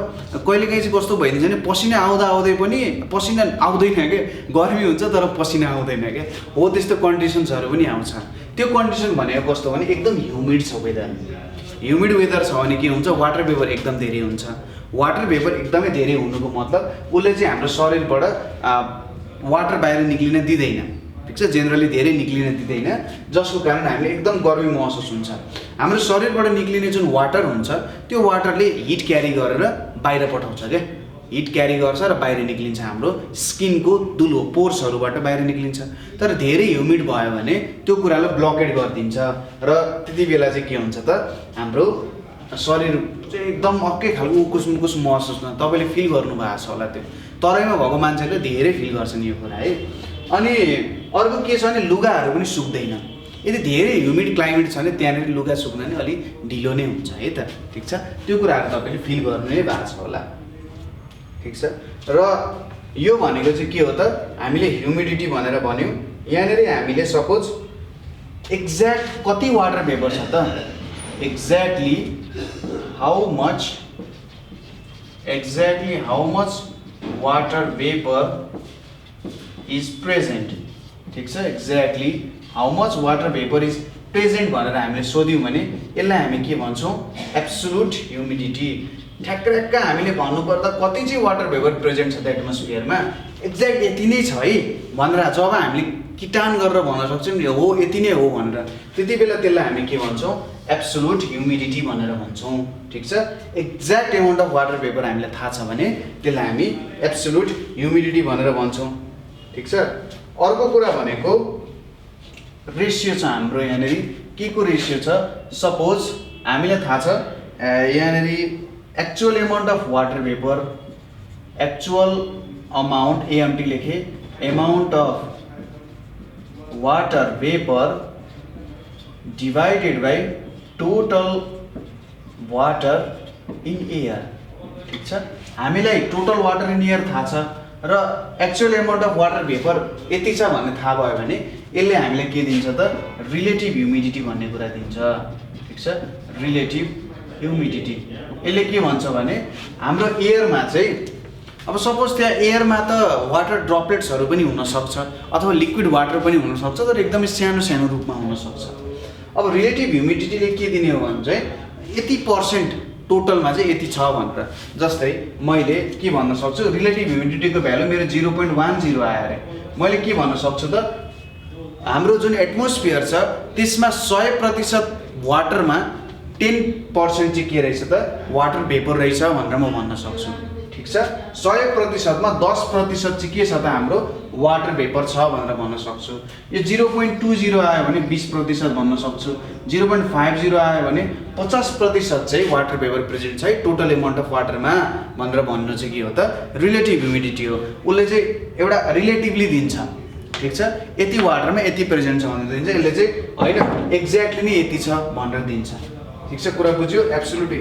कहिलेकाहीँ चाहिँ कस्तो भइदिन्छ भने पसिना आउँदै पनि पसिना आउँदैन क्या, गर्मी हुन्छ तर पसिना आउँदैन क्या, हो त्यस्तो कन्डिसन्सहरू पनि आउँछ। त्यो कन्डिसन भनेको कस्तो भने एकदम ह्युमिड छ वेदर। ह्युमिड वेदर छ भने के हुन्छ, वाटर भेपर एकदम धेरै हुन्छ। वाटर भेपर एकदमै धेरै हुनुको मतलब उसले चाहिँ हाम्रो शरीरबाट वाटर बाहिर निक्लिन दिँदैन। ठिक छ, जेनरली धेरै निक्लिन दिँदैन, जसको कारण हामीले एकदम गर्मी महसुस हुन्छ। हाम्रो शरीरबाट निक्लिने जुन वाटर हुन्छ त्यो वाटरले हिट क्यारी गरेर बाहिर पठाउँछ क्या, हिट क्यारी गर्छ र बाहिर निक्लिन्छ, हाम्रो स्किनको दुलो पोर्सहरूबाट बाहिर निक्लिन्छ। तर धेरै ह्युमिड भयो भने त्यो कुरालाई ब्लकेड गरिदिन्छ र त्यति बेला चाहिँ के हुन्छ त, हाम्रो शरीर चाहिँ एकदम अर्कै खालको उकुस महसुस हुन्छ। तपाईँले फिल गर्नुभएको छ होला, त्यो तराईमा भएको मान्छेले धेरै फिल गर्छन् यो कुरा है। अनि अर्को के छ भने लुगाहरू पनि सुक्दैन। यदि धेरै ह्युमिड क्लाइमेट छ भने त्यहाँनिर लुगा सुक्न नि अलिक ढिलो नै हुन्छ है त। ठिक छ, त्यो कुराहरू तपाईँले फिल गर्नु नै भएको छ होला। ठिक छ, र यो भनेको चाहिँ के हो त, हामीले ह्युमिडिटी भनेर भन्यौँ। यहाँनिर हामीले सपोज एक्ज्याक्ट कति वाटर भेपर छ त, exactly how much water vapour is present. ठिक छ, exactly how much water vapour is present भनेर हामीले सोध्यौँ भने यसलाई हामी के भन्छौँ, एब्सोल्युट ह्युमिडिटी। ठ्याक्क हामीले भन्नुपर्दा कति चाहिँ वाटर भेपर प्रेजेन्ट छ त एटमोस्फियरमा, एक्ज्याक्ट यति नै छ है भनेर जब हामीले किटान गरेर भन्न सक्छौँ नि, हो यति नै हो भनेर, त्यति बेला त्यसलाई हामी के भन्छौँ, एब्सोल्युट ह्युमिडिटी भनेर भन्छौँ। ठिक छ, exact amount of water vapour हामीलाई थाहा छ भने त्यसलाई हामी एब्सोल्युट ह्युमिडिटी भनेर भन्छौँ। ठिक छ, अर्को कुरा भनेको रेसियो छ हाम्रो। यहाँनिर के को रेसियो छ, सपोज हामीलाई थाहा छ यहाँनिर actual amount of water vapour, actual amount AMT लेखे, amount of water vapour divided by total water in air. ठिक छ, हामीलाई टोटल वाटर इन एयर थाहा छ र actual amount of water vapour यति छ भन्ने थाहा भयो भने यसले हामीलाई के दिन्छ त, रिलेटिभ ह्युमिडिटी भन्ने कुरा दिन्छ। ठिक छ, रिलेटिभ ह्युमिडिटी यसले के भन्छ भने हाम्रो एयरमा चाहिँ अब सपोज त्यहाँ एयरमा त वाटर ड्रपलेट्सहरू पनि हुनसक्छ अथवा लिक्विड वाटर पनि हुनसक्छ, तर एकदमै सानो सानो रूपमा हुनसक्छ। अब रिलेटिभ ह्युमिडिटीले के दिने हो भने चाहिँ यति पर्सेन्ट टोटलमा चाहिँ यति छ भनेर। जस्तै मैले के भन्न सक्छु, रिलेटिभ ह्युमिडिटीको भ्यालु मेरो 0.10 आयो अरे, मैले के भन्न सक्छु त, हाम्रो जुन एटमोस्फियर छ त्यसमा 100% वाटरमा 10% चाहिँ के रहेछ त, वाटर भेपर रहेछ भनेर म भन्न सक्छु। ठिक छ, 100%मा 10% चाहिँ के छ त, हाम्रो वाटर भेपर छ भनेर भन्न सक्छु। यो 0.20 आयो भने 20% भन्न सक्छु। 0.50 आयो भने 50% चाहिँ वाटर भेपर प्रेजेन्ट छ है टोटल एमाउन्ट अफ वाटरमा भनेर भन्नु चाहिँ के हो त रिलेटिभ ह्युमिडिटी हो। उसले चाहिँ एउटा रिलेटिभली दिन्छ, ठिक छ, यति वाटरमा यति प्रेजेन्ट छ भनेर दिन्छ। यसले चाहिँ होइन एक्ज्याक्टली नै यति छ भनेर दिन्छ, ठिक छ, कुरा बुझ्यो। एब्सोल्युट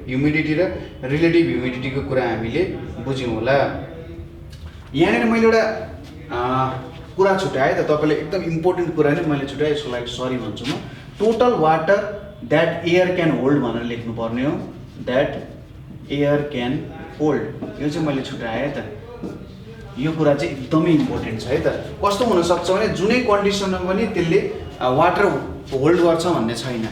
ह्युमिडिटी र रिलेटिभ ह्युमिडिटीको कुरा हामीले बुझ्यौँ होला। यहाँनिर मैले एउटा कुरा छुट्याएँ त, तपाईँले एकदम इम्पोर्टेन्ट कुरा नै मैले छुट्याएँ, यसको लागि सरी भन्छु म। Total water that air can hold भनेर लेख्नुपर्ने हो, द्याट एयर क्यान होल्ड, यो चाहिँ मैले छुट्याएँ त। यो कुरा चाहिँ एकदमै इम्पोर्टेन्ट छ है त। कस्तो हुनसक्छ भने जुनै कन्डिसनमा पनि त्यसले वाटर होल्ड गर्छ भन्ने छैन,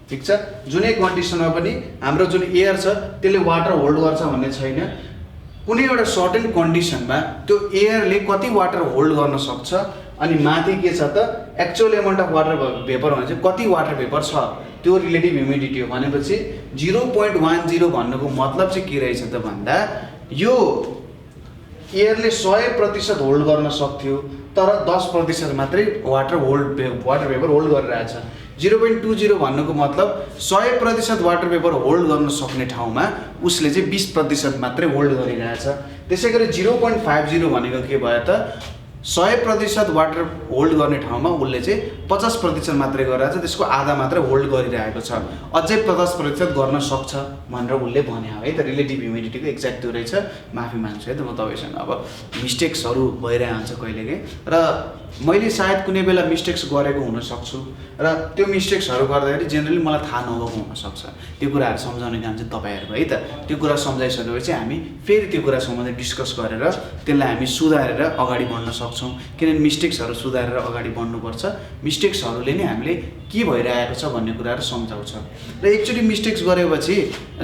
ठिक छ, जुनै कन्डिसनमा पनि हाम्रो जुन एयर छ त्यसले वाटर होल्ड गर्छ भन्ने छैन। कुनै एउटा सर्टेन कन्डिसनमा त्यो एयरले कति वाटर होल्ड गर्न सक्छ अनि माथि के छ त actual amount of water vapour भने चाहिँ कति वाटर भेपर छ त्यो रिलेटिभ ह्युमिडिटी हो। भनेपछि 0.10 भन्नुको मतलब चाहिँ के रहेछ त भन्दा यो एयरले 100% होल्ड गर्न सक्थ्यो तर 10% मात्रै वाटर भेपर होल्ड गरिरहेछ। 0.20 भन्नुको मतलब 100% वाटर भेपर होल्ड गर्न सक्ने ठाउँमा उसले चाहिँ 20% मात्रै होल्ड गरिरहेछ। त्यसै गरी 0.50 भनेको के भयो त 100% वाटर होल्ड गर्ने ठाउँमा उसले चाहिँ 50% मात्रै गरिरहेछ, त्यसको आधा मात्रै होल्ड गरिरहेको छ, अझै 50% गर्न सक्छ भनेर उसले भने है त। रिलेटिभ ह्युमिडिटीको एक्ज्याक्ट त्यो रहेछ। माफी माग्छु है त म तपाईँसँग, अब मिस्टेक्सहरू भइरहेको हुन्छ कहिलेकाहीँ र मैले सायद कुनै बेला मिस्टेक्स गरेको हुनसक्छु र त्यो मिस्टेक्सहरू गर्दाखेरि जेनरली मलाई थाहा नभएको हुनसक्छ। त्यो कुराहरू सम्झाउने काम चाहिँ तपाईँहरूको है त। त्यो कुरा सम्झाइसकेपछि हामी फेरि त्यो कुरा सम्बन्धी डिस्कस गरेर त्यसलाई हामी सुधारेर अगाडि बढ्न सक्छौँ, किनभने मिस्टेक्सहरू सुधारेर अगाडि बढ्नुपर्छ। मिस्टेक्सहरूले नै हामीले के भइरहेको छ भन्ने कुराहरू सम्झाउँछ र एकचोटि मिस्टेक्स गरेपछि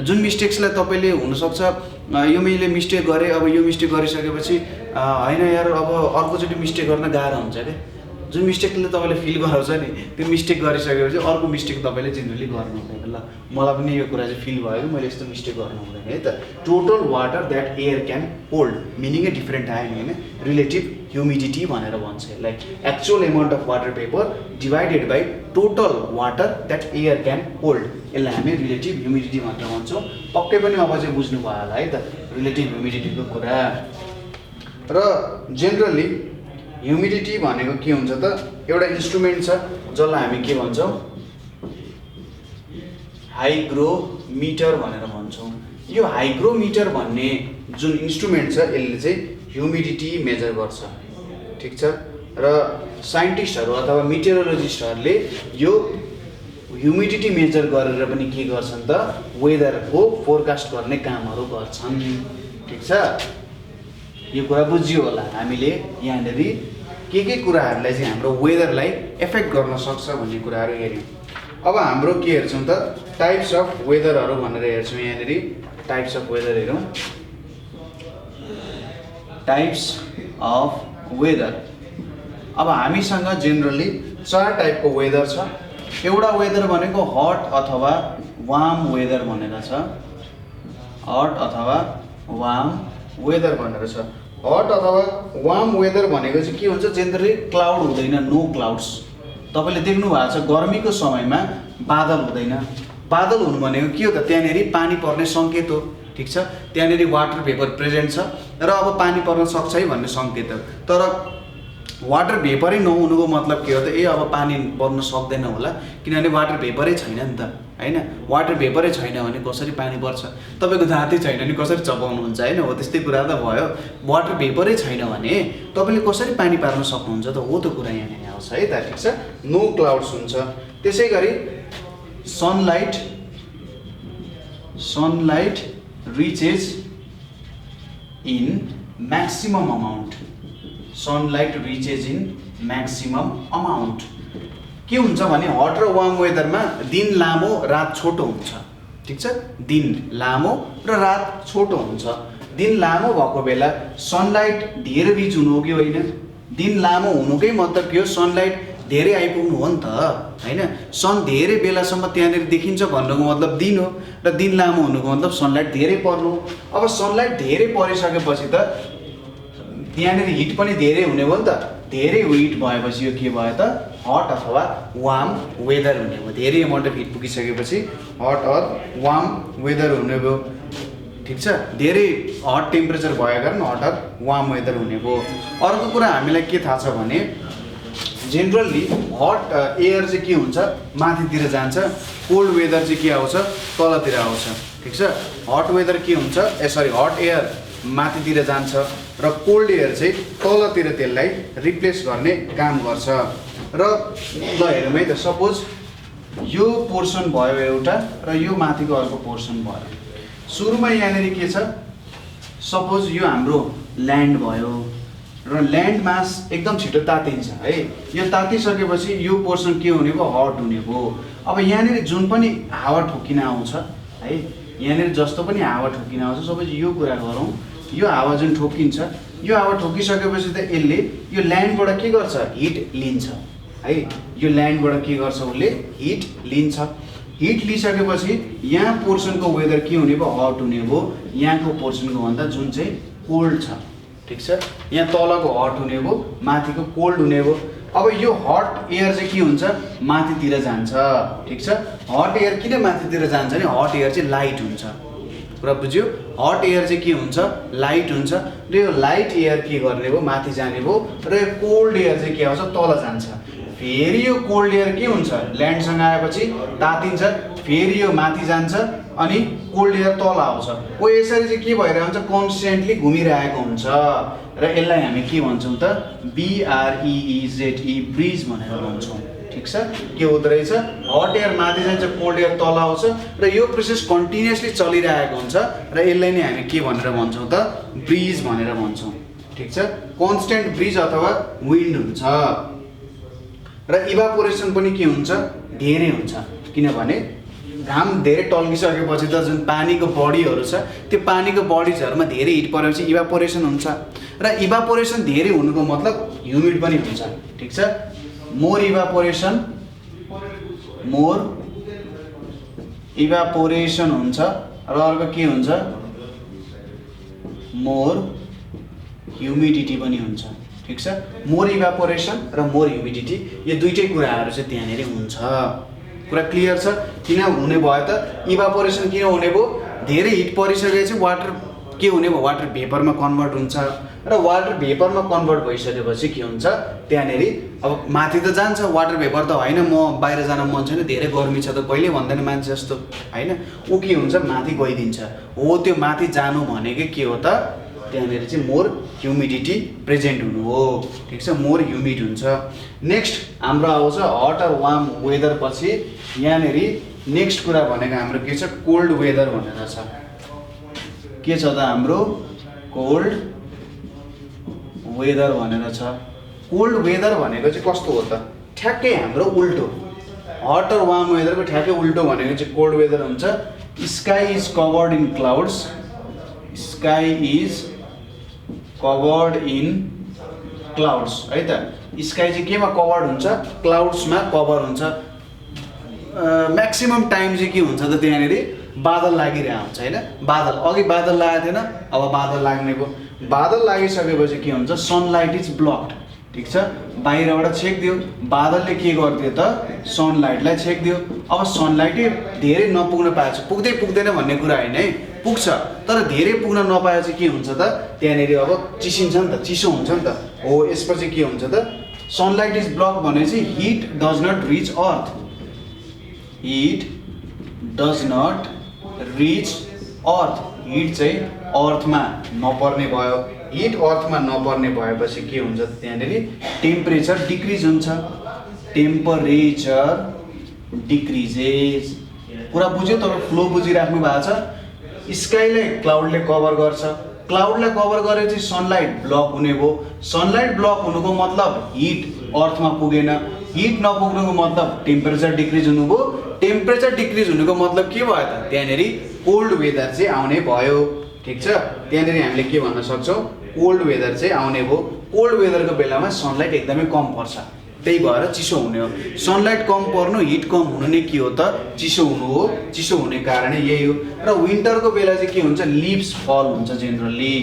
जुन मिस्टेक्सलाई तपाईँले हुनसक्छ यो मैले मिस्टेक गरेँ, अब यो मिस्टेक गरिसकेपछि होइन यार अब अर्कोचोटि मिस्टेक गर्न गाह्रो हुन्छ क्या। जुन मिस्टेकले तपाईँले फिल गराउँछ नि त्यो मिस्टेक गरिसकेपछि अर्को मिस्टेक तपाईँले जेनरली गर्नु हुँदैन। ल मलाई पनि यो कुरा चाहिँ फिल भयो कि मैले यस्तो मिस्टेक गर्नु हुँदैन है त। Total water that air can hold मिनिङै डिफ्रेन्ट आयो नि होइन, रिलेटिभ ह्युमिडिटी भनेर भन्छ यसलाई। Actual amount of water vapour divided by total water that air can hold, यसलाई हामी रिलेटिभ ह्युमिडिटी भनेर भन्छौँ। पक्कै पनि अब चाहिँ बुझ्नु भयो होला है त रिलेटिभ ह्युमिडिटीको कुरा। र जेनरली ह्युमिडिटी भनेको के हुन्छ त एउटा इन्स्ट्रुमेन्ट छ जसलाई हामी के भन्छौँ हाइग्रोमिटर भनेर भन्छौँ। यो हाइग्रोमिटर भन्ने जुन इन्स्ट्रुमेन्ट छ यसले चाहिँ ह्युमिडिटी मेजर गर्छ, ठिक छ। र साइन्टिस्टहरू अथवा मिटेरोलोजिस्टहरूले यो ह्युमिडिटी मेजर गरेर पनि के गर्छन् त वेदरको फोरकास्ट गर्ने कामहरू गर्छन्, ठिक छ। यो कुरा बुझियो होला। हामीले यहाँनिर के कुराहरूलाई चाहिँ हाम्रो वेदरलाई एफेक्ट गर्न सक्छ भन्ने कुराहरू हेऱ्यौँ। अब हाम्रो के हेर्छौँ त टाइप्स अफ वेदरहरू भनेर हेर्छौँ। यहाँनिर टाइप्स अफ वेदर हेरौँ। टाइप्स अफ वेदर, अब हामीसँग जेनरली 4 टाइपको वेदर छ। एउटा वेदर भनेको हट अथवा वार्म वेदर भनेर छ, हट अथवा वार्म वेदर भनेर छ। हट अथवा वार्म वेदर भनेको चाहिँ के हुन्छ जेनरली क्लाउड हुँदैन, नो क्लाउड्स। तपाईँले देख्नु भएको छ गर्मीको समयमा बादल हुँदैन। बादल हुनु भनेको के हो त त्यहाँनिर पानी पर्ने सङ्केत हो, ठिक छ। त्यहाँनिर वाटर भेपर प्रेजेन्ट छ र अब पानी पर्न सक्छ है भन्ने सङ्केत हो। तर वाटर भेपरै नहुनुको मतलब के हो त अब पानी पर्न सक्दैन होला किनभने वाटर भेपरै छैन नि त हैन। वाटर भेपरै छैन भने कसरी पानी पर्छ? तपाईँको दाँतै छैन भने कसरी चपाउनुहुन्छ हैन? हो त्यस्तै कुरा त भयो। वाटर भेपरै छैन भने तपाईँले कसरी पानी पार्न सक्नुहुन्छ त? हो त्यो कुरा यहाँनिर आउँछ है त, ठिक छ। नो क्लाउड्स हुन्छ। त्यसै गरी sunlight reaches in maximum amount. Sunlight reaches in maximum amount के हुन्छ भने हट र वार्म वेदरमा दिन लामो रात छोटो हुन्छ, ठिक छ। दिन लामो र रात छोटो हुन्छ। दिन लामो भएको बेला सनलाइट धेरै रिच हुनु हो कि होइन? दिन लामो हुनुकै मतलब के हो? सनलाइट धेरै आइपुग्नु हो नि त हैन। सन धेरै बेलासम्म त्यहाँनिर देखिन्छ भन्नुको मतलब दिन हो र दिन लामो हुनुको मतलब सनलाइट धेरै पर्नु हो। अब सनलाइट धेरै परिसकेपछि त यहाँनिर हिट पनि धेरै हुने भयो नि त, धेरै हिट भएपछि यो के भयो त हट अथवा वार्म वेदर हुने भयो। धेरै अमाउन्ट अफ हिट पुगिसकेपछि हट अर वार्म वेदर हुने भयो, ठिक छ। धेरै हट टेम्परेचर भएको कारण हट अर वार्म वेदर हुने भयो। अर्को कुरा हामीलाई के थाहा छ भने जेनरली हट एयर चाहिँ के हुन्छ माथितिर जान्छ, कोल्ड वेदर चाहिँ के आउँछ तलतिर आउँछ, ठिक छ। हट वेदर के हुन्छ हट एयर माथितिर जान्छ र कोल्ड एयर चाहिँ तलतिर त्यसलाई रिप्लेस गर्ने काम गर्छ। र ल हेरौँ है त, सपोज यो पोर्सन भयो एउटा र यो माथिको अर्को पोर्सन भयो। सुरुमा यहाँनिर के छ, सपोज यो हाम्रो ल्यान्ड भयो र ल्यान्ड मास एकदम छिटो तातिन्छ है। यो तातिसकेपछि यो पोर्सन के हुने भयो हट हुने भयो। अब यहाँनिर जुन पनि हावा ठोकिन आउँछ है, यहाँनिर जस्तो पनि हावा ठोकिन आउँछ, सपोज यो कुरा गरौँ, यो हावा जुन ठोकिन्छ, यो हावा ठोकिसकेपछि त यसले यो ल्यान्डबाट के गर्छ हिट लिन्छ है। यो ल्यान्डबाट के गर्छ उसले हिट लिन्छ। हिट लिइसकेपछि यहाँ पोर्सनको वेदर के हुने भयो हट हुने भयो, यहाँको पोर्सनको भन्दा जुन चाहिँ कोल्ड छ, ठिक छ। यहाँ तलको हट हुने भयो, माथिको कोल्ड हुने भयो। अब यो हट एयर चाहिँ के हुन्छ माथितिर जान्छ, ठिक छ। हट एयर किन माथितिर जान्छ भने हट एयर चाहिँ लाइट हुन्छ, कुरा बुझ्यो। हट एयर चाहिँ के हुन्छ लाइट हुन्छ र यो लाइट एयर के गर्ने भयो माथि जाने भयो र यो कोल्ड एयर चाहिँ के आउँछ तल जान्छ। फेरि यो कोल्ड एयर के हुन्छ ल्यान्डसँग आएपछि तातिन्छ, फेरि यो माथि जान्छ अनि कोल्ड एयर तल आउँछ। हो यसरी चाहिँ के भइरहेको हुन्छ कन्स्टेन्टली घुमिरहेको हुन्छ र यसलाई हामी के भन्छौँ त BREEZE ब्रिज भनेर भन्छौँ, ठिक छ। के हुँदो रहेछ हट एयर माथि जान्छ, कोल्ड एयर तल आउँछ र यो प्रोसेस कन्टिन्युअसली चलिरहेको हुन्छ र यसलाई नै हामी के भनेर भन्छौँ त ब्रिज भनेर भन्छौँ, ठिक छ। कन्स्टेन्ट ब्रिज अथवा विन्ड हुन्छ। र इभापोरेसन पनि के हुन्छ धेरै हुन्छ, किनभने घाम धेरै टल्किसकेपछि त जुन पानीको बडीहरू छ त्यो पानीको बडीजहरूमा धेरै हिट परेपछि इभापोरेसन हुन्छ र इभापोरेसन धेरै हुनुको मतलब ह्युमिड पनि हुन्छ, ठिक छ। मोर इभापोरेसन हुन्छ र अर्को के हुन्छ मोर ह्युमिडिटी पनि हुन्छ, ठिक छ। मोर इभापोरेसन र मोर ह्युमिडिटी यो दुईटै कुराहरू चाहिँ त्यहाँनिर हुन्छ। कुरा क्लियर छ। किन हुने भयो त इभापोरेसन किन हुने भयो, धेरै हिट परिसकेपछि वाटर के हुने भयो वाटर भेपरमा कन्भर्ट हुन्छ र वाटर भेपरमा कन्भर्ट भइसकेपछि के हुन्छ त्यहाँनिर अब माथि त जान्छ वाटर भेपर त होइन, म बाहिर जान मन छैन धेरै गर्मी छ त कहिले भन्दैन मान्छे जस्तो होइन, ऊ के हुन्छ माथि गइदिन्छ। हो त्यो माथि जानु भनेको के हो त त्यहाँनिर चाहिँ मोर ह्युमिडिटी प्रेजेन्ट हुनु हो, ठिक छ। मोर ह्युमिड हुन्छ। नेक्स्ट हाम्रो आउँछ हट अर वार्म वेदर पछि यहाँनिर नेक्स्ट कुरा भनेको हाम्रो के छ कोल्ड वेदर भनेर छ। के छ त हाम्रो कोल्ड वेदर भनेर छ। कोल्ड वेदर भनेको चाहिँ कस्तो हो त ठ्याक्कै हाम्रो उल्टो, हट अर वार्म वेदरको ठ्याक्कै उल्टो भनेको चाहिँ कोल्ड वेदर हुन्छ। Sky is covered in clouds, sky is covered in clouds है त। स्काई चाहिँ केमा कभर्ड हुन्छ क्लाउड्समा कभर हुन्छ। म्याक्सिमम टाइम चाहिँ के हुन्छ त त्यहाँनिर बादल लागिरहेको हुन्छ होइन। बादल अघि बादल लागेको थिएन, अब बादल लाग्ने भयो। बादल लागिसकेपछि के हुन्छ सनलाइट इज ब्लक्ड, ठिक छ। बाहिरबाट छेकिदियो, बादलले के गरिदियो त सनलाइटलाई छेकिदियो। अब सनलाइटै धेरै नपुग्न पाएछ, पुग्दै पुग्दैन भन्ने कुरा होइन है, पुग्छ तर धेरै पुग्न नपाएपछि के हुन्छ त त्यहाँनिर अब चिसिन्छ नि त, चिसो हुन्छ नि त। हो यसपछि के हुन्छ त सनलाइट इज ब्लक भनेपछि heat does not reach earth, heat does not reach earth, heat चाहिँ अर्थमा नपर्ने भयो। हिट अर्थमा नपर्ने भएपछि के हुन्छ त्यहाँनिर टेम्परेचर डिक्रिज हुन्छ, टेम्परेचर डिक्रिजेस। कुरा बुझ्यो तपाईँ फ्लो बुझिराख्नु भएको छ। स्काईलाई क्लाउडले कभर गर्छ, क्लाउडलाई कभर गरेपछि सनलाइट ब्लक हुने भयो। सनलाइट ब्लक हुनुको मतलब हिट अर्थमा पुगेन, हिट नपुग्नुको मतलब टेम्परेचर डिक्रिज हुनुभयो। टेम्परेचर डिक्रिज हुनुको मतलब के भयो त त्यहाँनिर कोल्ड वेदर चाहिँ आउने भयो, ठिक छ। त्यहाँनिर हामीले के भन्न सक्छौँ कोल्ड वेदर चाहिँ आउने भयो। कोल्ड वेदरको बेलामा सनलाइट एकदमै कम पर्छ, त्यही भएर चिसो हुने हो। सनलाइट कम पर्नु हिट कम हुनु नै के हो त चिसो हुनु हो। चिसो हुने कारण यही हो। र विन्टरको बेला चाहिँ के हुन्छ लिभ्स फल हुन्छ जेनरली,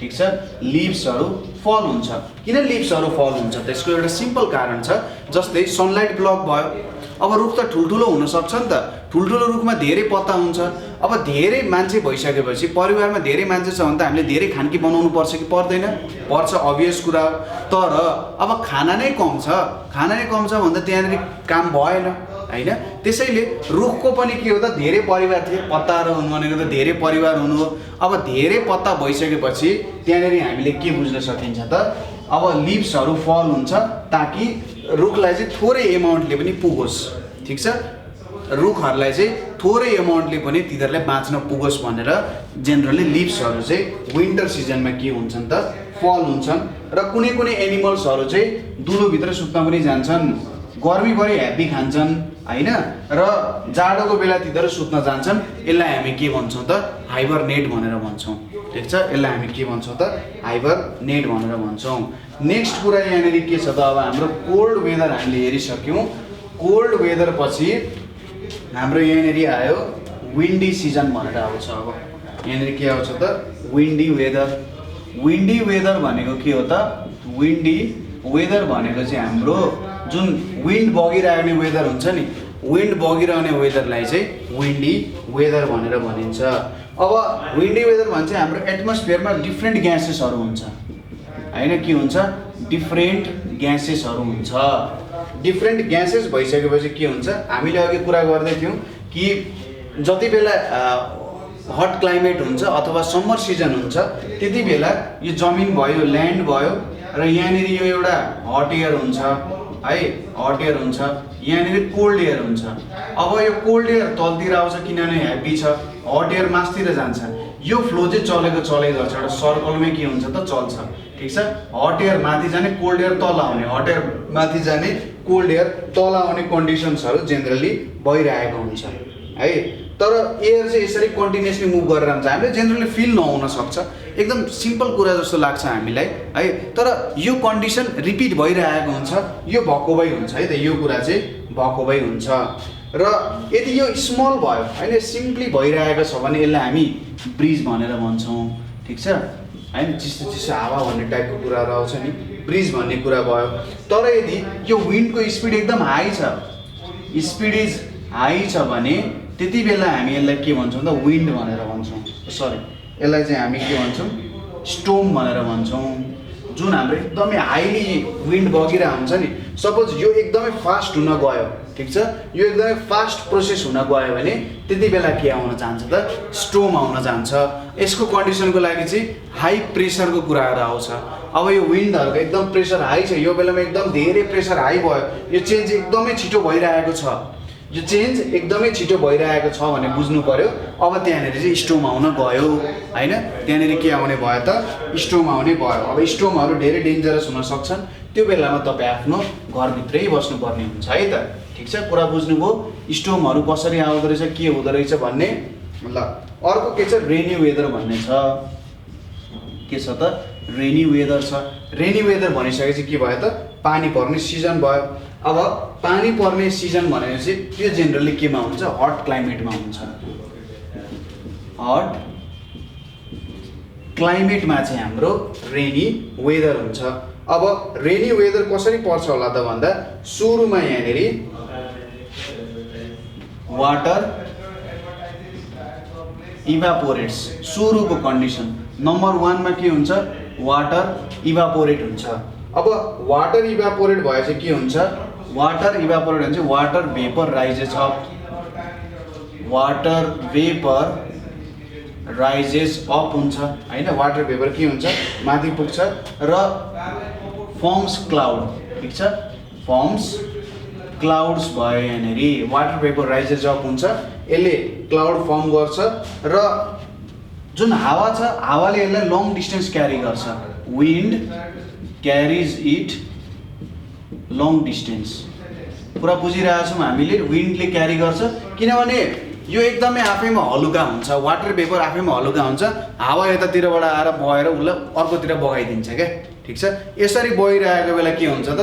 ठिक छ। लिभ्सहरू फल हुन्छ। किन लिभ्सहरू फल हुन्छ त्यसको एउटा सिम्पल कारण छ। जस्तै सनलाइट ब्लक भयो, अब रुख त ठुल्ठुलो हुनसक्छ नि त, ठुल्ठुलो रुखमा धेरै पत्ता हुन्छ। अब धेरै मान्छे भइसकेपछि परिवारमा धेरै मान्छे छ भने त हामीले धेरै खानकी बनाउनु पर्छ कि पर्दैन? पर्छ, अभियस कुरा हो। तर अब खाना नै कम छ भन्दा त्यहाँनिर काम भएन होइन। त्यसैले रुखको पनि के हो त, धेरै परिवार थिए, पत्ताहरू हुनु भनेको त धेरै परिवार हुनु हो। अब धेरै पत्ता भइसकेपछि त्यहाँनिर हामीले के बुझ्न सकिन्छ त, अब लिभ्सहरू फल हुन्छ ताकि रुखलाई चाहिँ थोरै एमाउन्टले पनि पुगोस्। ठिक छ, रुखहरूलाई चाहिँ थोरै एमाउन्टले पनि तिनीहरूलाई बाँच्न पुगोस् भनेर जेनरली लिभ्सहरू चाहिँ विन्टर सिजनमा के हुन्छन् त, फल हुन्छन्। र कुनै कुनै एनिमल्सहरू चाहिँ दुलोभित्र सुत्न पनि जान्छन्, गर्मीभरि ह्याप्पी खान्छन् होइन, र जाडोको बेला तिनीहरू सुत्न जान्छन्। यसलाई हामी के भन्छौँ त, हाइबरनेट भनेर भन्छौँ। ठिक छ, यसलाई हामी के भन्छौँ त, हाइबरनेट भनेर भन्छौँ। नेक्स्ट कुरा यहाँनिर के छ त, अब हाम्रो कोल्ड वेदर हामीले हेरिसक्यौँ। कोल्ड वेदर पछि हाम्रो यहाँनिर आयो विन्डी सिजन भनेर आउँछ। अब यहाँनिर के आउँछ त, विन्डी वेदर। विन्डी वेदर भनेको के हो त, विन्डी वेदर भनेको चाहिँ हाम्रो जुन विन्ड बगिरहने वेदर हुन्छ नि, विन्ड बगिरहने वेदरलाई चाहिँ विन्डी वेदर भनेर भनिन्छ। अब विन्डी वेदर भन्छ हाम्रो एटमोस्फियरमा डिफ्रेन्ट ग्यासेसहरू हुन्छ होइन, के हुन्छ, डिफ्रेन्ट ग्यासेसहरू हुन्छ। डिफ्रेन्ट ग्यासेस भइसकेपछि के हुन्छ, हामीले अघि कुरा गर्दै थियौँ कि जति बेला हट क्लाइमेट हुन्छ अथवा समर सिजन हुन्छ त्यति बेला यो जमिन भयो, ल्यान्ड भयो, र यहाँनिर यो एउटा हट एयर हुन्छ है, हट एयर हुन्छ, यहाँनिर कोल्ड एयर हुन्छ। अब यो कोल्ड एयर तलतिर आउँछ किनभने ह्याप्पी छ, हट एयर मासतिर जान्छ। यो फ्लो चाहिँ चलेको चलै गर्छ, एउटा सर्कलमै के हुन्छ त, चल्छ। ठिक छ, हट एयर माथि जाने, कोल्ड एयर तल आउने, हट एयर माथि जाने, कोल्ड एयर तल आउने कन्डिसन्सहरू जेनरली भइरहेको हुन्छ है। तर एयर चाहिँ यसरी कन्टिन्युसली मुभ गरेर जान्छ, हामीले जेनरली फिल नहुन सक्छ, एकदम सिम्पल कुरा जस्तो लाग्छ हामीलाई है। तर यो कन्डिसन रिपिट भइरहेको हुन्छ, यो भएकोबै हुन्छ है त, यो कुरा चाहिँ भएकोबै हुन्छ। र यदि यो स्मल भयो होइन, सिम्पली भइरहेको छ भने यसलाई हामी ब्रिज भनेर भन्छौँ। ठिक छ होइन, चिसो चिसो हावा भन्ने टाइपको कुराहरू आउँछ नि, ब्रिज भन्ने कुरा भयो। तर यदि यो विन्डको स्पिड एकदम हाई छ, स्पिड इज हाई छ भने त्यति बेला हामी यसलाई के भन्छौँ त, विन्ड भनेर भन्छौँ। सरी, यसलाई चाहिँ हामी के भन्छौँ, स्टोम भनेर भन्छौँ। जुन हाम्रो एकदमै हाइली विन्ड बगिरहेको हुन्छ नि, सपोज यो एकदमै फास्ट हुन गयो, ठिक छ, यो एकदमै फास्ट प्रोसेस हुन गयो भने त्यति बेला के आउन जान्छ त, स्टोम आउन जान्छ। यसको कन्डिसनको लागि चाहिँ हाई प्रेसरको कुराहरू आउँछ। अब यो विन्डहरूको एकदम प्रेसर हाई छ, यो बेलामा एकदम धेरै प्रेसर हाई भयो, यो चेन्ज एकदमै छिटो भइरहेको छ, यो चेन्ज एकदमै छिटो भइरहेको छ भने बुझ्नु पर्यो अब त्यहाँनिर चाहिँ स्टोम आउन गयो हैन। त्यहाँनिर के आउने भयो त, स्टोम आउने भयो। अब स्टोमहरू धेरै डेन्जरस हुन सक्छन्, त्यो बेलामा तपाईँ आफ्नो घरभित्रै बस्नुपर्ने हुन्छ है त। ठिक छ, कुरा बुझ्नुभयो स्टोमहरू कसरी आउँदो रहेछ, के हुँदो रहेछ भन्ने। ल अर्को के छ, रेनी वेदर भन्ने छ। के छ त, रेनी वेदर छ। रेनी वेदर भनिसकेपछि के भयो त, पानी पर्ने सिजन भयो। अब पानी पर्ने सिजन भनेपछि त्यो जेनरली केमा हुन्छ, हट क्लाइमेटमा हुन्छ। हट क्लाइमेटमा चाहिँ हाम्रो रेनी वेदर हुन्छ। अब रेनी वेदर कसरी पर्छ होला त भन्दा, सुरुमा यहाँनिर वाटर इभापोरेट्स, सुरुको कन्डिसन नम्बर 1 मा के हुन्छ, वाटर इभापोरेट हुन्छ। अब वाटर इभापोरेट भएपछि के हुन्छ, वाटर इभापोरेट हुन्छ, water vapour rises up, water vapour rises up हुन्छ हैन। वाटर भेपर के हुन्छ, माथि पुग्छ र फर्म्स क्लाउड। ठीक छ, फर्म्स क्लाउड्स भयो यहाँनिर, वाटर भेपर राइजेस अप हुन्छ, यसले क्लाउड फर्म गर्छ र जुन हावा छ, हावाले यसलाई लङ डिस्टेन्स क्यारी गर्छ। Wind क्यारिज it long distance. पुरा बुझिरहेछौँ हामीले, विन्डले क्यारी गर्छ किनभने यो एकदमै आफैमा हलुका हुन्छ, वाटर भेपर आफैमा हलुका हुन्छ, हावा यतातिरबाट आएर बहेर उसलाई अर्कोतिर बगाइदिन्छ क्या। ठिक छ, यसरी बगिरहेको बेला के हुन्छ त,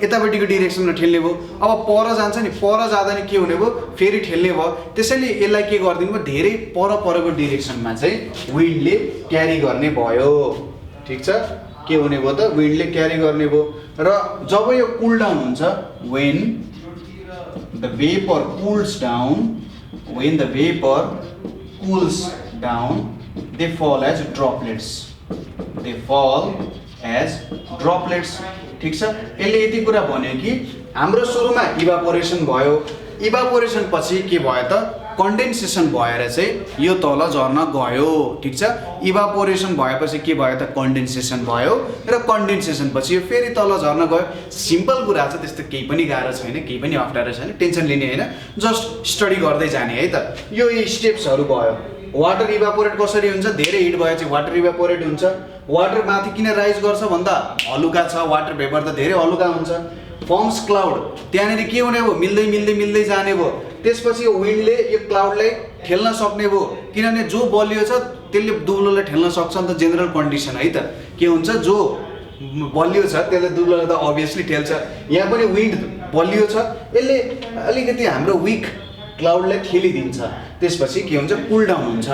यतापट्टिको डिरेक्सनमा ठेल्ने भयो, अब पर जान्छ नि, पर जाँदा नि के हुने भयो, फेरि ठेल्ने भयो। त्यसैले यसलाई के गरिदिनु भयो, धेरै परको डिरेक्सनमा चाहिँ विन्डले क्यारी गर्ने भयो। ठिक छ, के हुने भयो त विन्डले क्यारी गर्ने भयो। र जब यो कुल डाउन हुन्छ, when the vapor cools down, when the vapor cools down, they fall as droplets, they fall as droplets। ठिक छ, यसले यति कुरा भन्यो कि हाम्रो सुरुमा इभापोरेसन भयो, इभापोरेसन पछि के भयो त कन्डेन्सेसन भएर चाहिँ यो तल झर्न गयो। ठिक छ, इभापोरेसन भएपछि के भयो त कन्डेन्सेसन भयो र कन्डेन्सेसन पछि यो फेरि तल झर्न गयो। सिम्पल कुरा छ, त्यस्तो केही पनि गाह्रो छैन, केही पनि अप्ठ्यारो छैन, टेन्सन लिने होइन, जस्ट स्टडी गर्दै जाने है त। यो स्टेप्सहरू भयो। वाटर इभापोरेट कसरी हुन्छ, धेरै हिट भए चाहिँ वाटर इभापोरेट हुन्छ। वाटर माथि किन राइज गर्छ भन्दा हलुका छ, वाटर भेपर त धेरै हलुका हुन्छ। फर्म्स क्लाउड, त्यहाँनिर के हुने भयो, मिल्दै मिल्दै मिल्दै जाने भयो। त्यसपछि यो विन्डले यो क्लाउडलाई ठेल्न सक्ने भयो, किनभने जो बलियो छ त्यसले दुब्लोलाई ठेल्न सक्छ नि त, जेनरल कन्डिसन है त। के हुन्छ, जो बलियो छ त्यसले दुब्लोलाई त अभियसली ठेल्छ। यहाँ पनि विन्ड बलियो छ, यसले अलिकति हाम्रो विक क्लाउडलाई ठेलिदिन्छ। त्यसपछि के हुन्छ, कुल डाउन हुन्छ।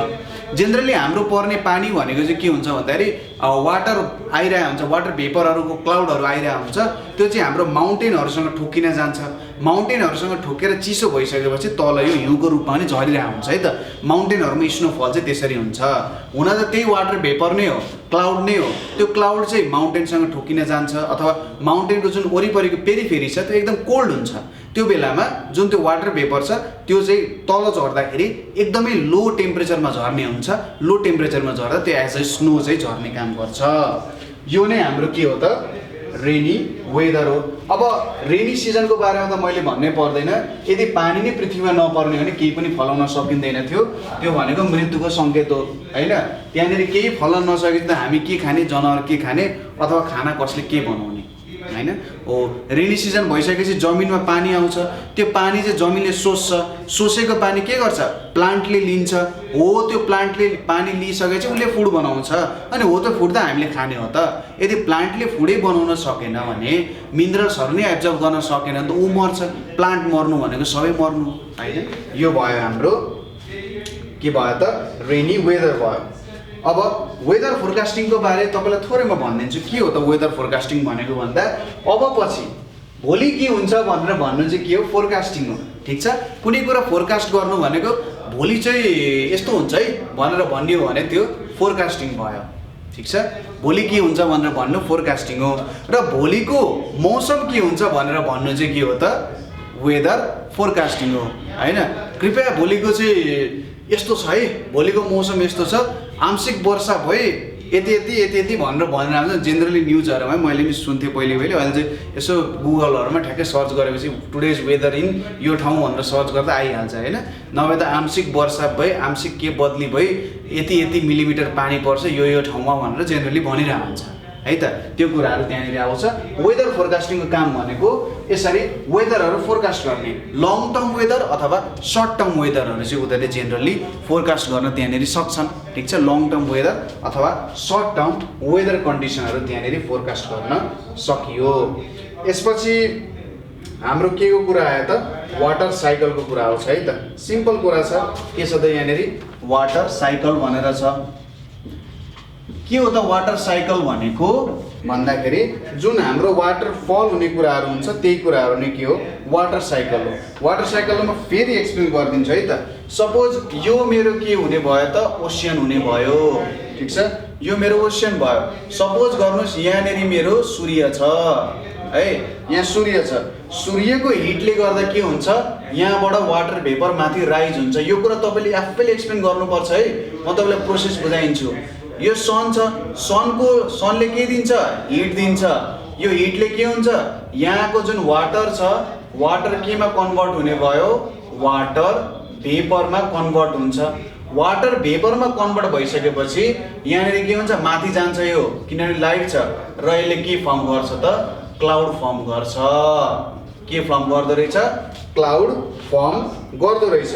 जेनरली हाम्रो पर्ने पानी भनेको चाहिँ के हुन्छ भन्दाखेरि वाटर आइरहेको हुन्छ, वाटर भेपरहरूको क्लाउडहरू आइरहेको हुन्छ, त्यो चाहिँ हाम्रो माउन्टेनहरूसँग ठोकिन जान्छ। माउन्टेनहरूसँग ठोकेर चिसो भइसकेपछि तल यो हिउँको रूपमा पनि झरिरहेको हुन्छ है त। माउन्टेनहरूमा स्नोफल चाहिँ त्यसरी हुन्छ। हुन त त्यही वाटर भेपर नै हो, क्लाउड नै हो। त्यो क्लाउड चाहिँ माउन्टेनसँग ठोकिन जान्छ, अथवा माउन्टेनको जुन वरिपरिको पेरिफेरी छ त्यो एकदम कोल्ड हुन्छ। त्यो बेलामा जुन त्यो वाटर भेपर छ त्यो चाहिँ तल झर्दाखेरि एकदमै लो टेम्परेचरमा झर्ने हुन्छ। लो टेम्परेचरमा झर्दा त्यो एज अ स्नो चाहिँ झर्ने काम गर्छ। यो नै हाम्रो के हो त, रेनी वेदर हो। अब रेनी सिजनको बारेमा त मैले भन्नै पर्दैन, यदि पानी नै पृथ्वीमा नपर्ने हो भने केही पनि फलाउन सकिँदैन थियो। त्यो भनेको मृत्युको सङ्केत हो होइन। त्यहाँनिर केही फलन नसकेपछि त हामी के खाने, जनावर के खाने, अथवा खाना कसले के बनाउने होइन हो। रेनी सिजन भइसकेपछि जमिनमा पानी आउँछ, त्यो पानी चाहिँ जमिनले सोच्छ, सोचेको पानी के गर्छ, प्लान्टले लिन्छ। हो, त्यो प्लान्टले पानी लिइसकेपछि उसले फुड बनाउँछ, अनि हो त्यो फुड त हामीले खाने हो त। यदि प्लान्टले फुडै बनाउन सकेन भने, मिनरल्सहरू नै एब्जर्भ गर्न सकेन भने त ऊ मर्छ। प्लान्ट मर्नु भनेको सबै मर्नु होइन। यो भयो हाम्रो के भयो त, रेनी वेदर भयो। अब वेदर फोरकास्टिङको बारे तपाईँलाई थोरै म भनिदिन्छु। के हो त वेदर फोरकास्टिङ भनेको भन्दा, अब पछि भोलि के हुन्छ भनेर भन्नु चाहिँ के हो, फोरकास्टिङ हो। ठिक छ, कुनै कुरा फोरकास्ट गर्नु भनेको भोलि चाहिँ यस्तो हुन्छ है भनेर भन्ने हो भने त्यो फोरकास्टिङ भयो। ठिक छ, भोलि के हुन्छ भनेर भन्नु फोरकास्टिङ हो। र भोलिको मौसम के हुन्छ भनेर भन्नु चाहिँ के हो त, वेदर फोरकास्टिङ हो होइन। कृपया भोलिको चाहिँ यस्तो छ है, भोलिको मौसम यस्तो छ, आंशिक वर्षा भए यति यति यति यति भनेर भनिरहेको छ। जेनरली न्युजहरूमा मैले पनि सुन्थेँ पहिले अहिले चाहिँ यसो गुगलहरूमा ठ्याक्कै सर्च गरेपछि टुडेज वेदर इन यो ठाउँ भनेर सर्च गर्दा आइहाल्छ होइन। नभए त आंशिक वर्षा भए, आंशिक के बदली भए, यति यति मिलिमिटर पानी पर्छ यो ठाउँमा भनेर जेनरली भनिरहेको हुन्छ है त। त्यो कुराहरू त्यहाँनिर आउँछ। वेदर फोरकास्टिङको काम भनेको यसरी वेदरहरू फोरकास्ट गर्ने, लङ टर्म वेदर अथवा सर्ट टर्म वेदरहरू चाहिँ उनीहरूले जेनरली फोरकास्ट गर्न त्यहाँनिर सक्छन्। ठिक छ, लङ टर्म वेदर अथवा सर्ट टर्म वेदर कन्डिसनहरू त्यहाँनिर फोरकास्ट गर्न सकियो। यसपछि हाम्रो के को कुरा आयो त, वाटर साइकलको कुरा आउँछ है त। सिम्पल कुरा छ, के छ त यहाँनिर, वाटर साइकल भनेर छ। के हो त वाटर साइकल भनेको भन्दाखेरि जुन हाम्रो वाटर फल हुने कुराहरू हुन्छ त्यही कुराहरू नै के हो, वाटर साइकल हो। वाटर साइकललाई म फेरि एक्सप्लेन गरिदिन्छु है त। सपोज यो मेरो के हुने भयो त, ओसियन हुने भयो। ठिक छ, यो मेरो ओसियन भयो। सपोज गर्नुहोस् यहाँनिर मेरो सूर्य छ है, यहाँ सूर्य छ। सूर्यको हिटले गर्दा के हुन्छ, यहाँबाट वाटर भेपर माथि राइज हुन्छ। यो कुरा तपाईँले आफैले एक्सप्लेन गर्नुपर्छ है, म तपाईँलाई प्रोसेस बुझाइदिन्छु। यो सन छ, सनले के दिन्छ, हिट दिन्छ। यो हिटले के हुन्छ, यहाँको जुन वाटर छ, वाटर केमा कन्भर्ट हुने भयो, वाटर भेपरमा कन्भर्ट हुन्छ। वाटर भेपरमा कन्भर्ट भइसकेपछि यहाँनिर के हुन्छ, माथि जान्छ यो, किनभने लाइट छ र यसले के फर्म गर्छ त, क्लाउड फर्म गर्छ। के फर्म गर्दो रहेछ, क्लाउड फर्म गर्दो रहेछ।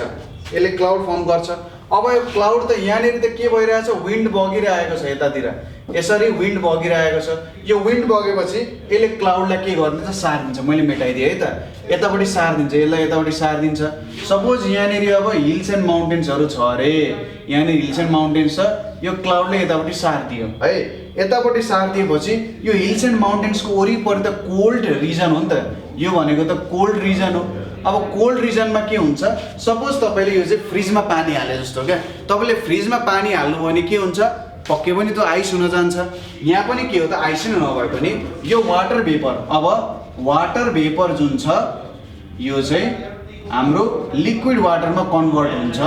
यसले क्लाउड फर्म गर्छ। अब यो क्लाउड त यहाँनिर त के भइरहेछ, विन्ड बगिरहेको छ यतातिर, यसरी विन्ड बगिरहेको छ। यो विन्ड बगेपछि यसले क्लाउडलाई के गरिदिन्छ, सारिदिन्छ। मैले मेटाइदिएँ है त, यतापट्टि सारिदिन्छ, यसलाई यतापट्टि सारिदिन्छ। सपोज यहाँनिर अब हिल्स एन्ड माउन्टेन्सहरू छ अरे, यहाँनिर हिल्स एन्ड माउन्टेन्स छ, यो क्लाउडले यतापट्टि सारिदियो है। यतापट्टि सारिदिएपछि यो हिल्स एन्ड माउन्टेन्सको वरिपरि त कोल्ड रिजन हो नि त, यो भनेको त कोल्ड रिजन हो। अब कोल्ड रिजनमा के हुन्छ, सपोज तपाईँले यो चाहिँ फ्रिजमा पानी हाले जस्तो क्या, तपाईँले फ्रिजमा पानी हाल्नुभयो भने के हुन्छ, पक्कै पनि त्यो आइस हुन जान्छ। यहाँ पनि के हो त, आइस नै नभए पनि यो वाटर भेपर, अब वाटर भेपर जुन छ यो चाहिँ हाम्रो लिक्विड वाटरमा कन्भर्ट हुन्छ,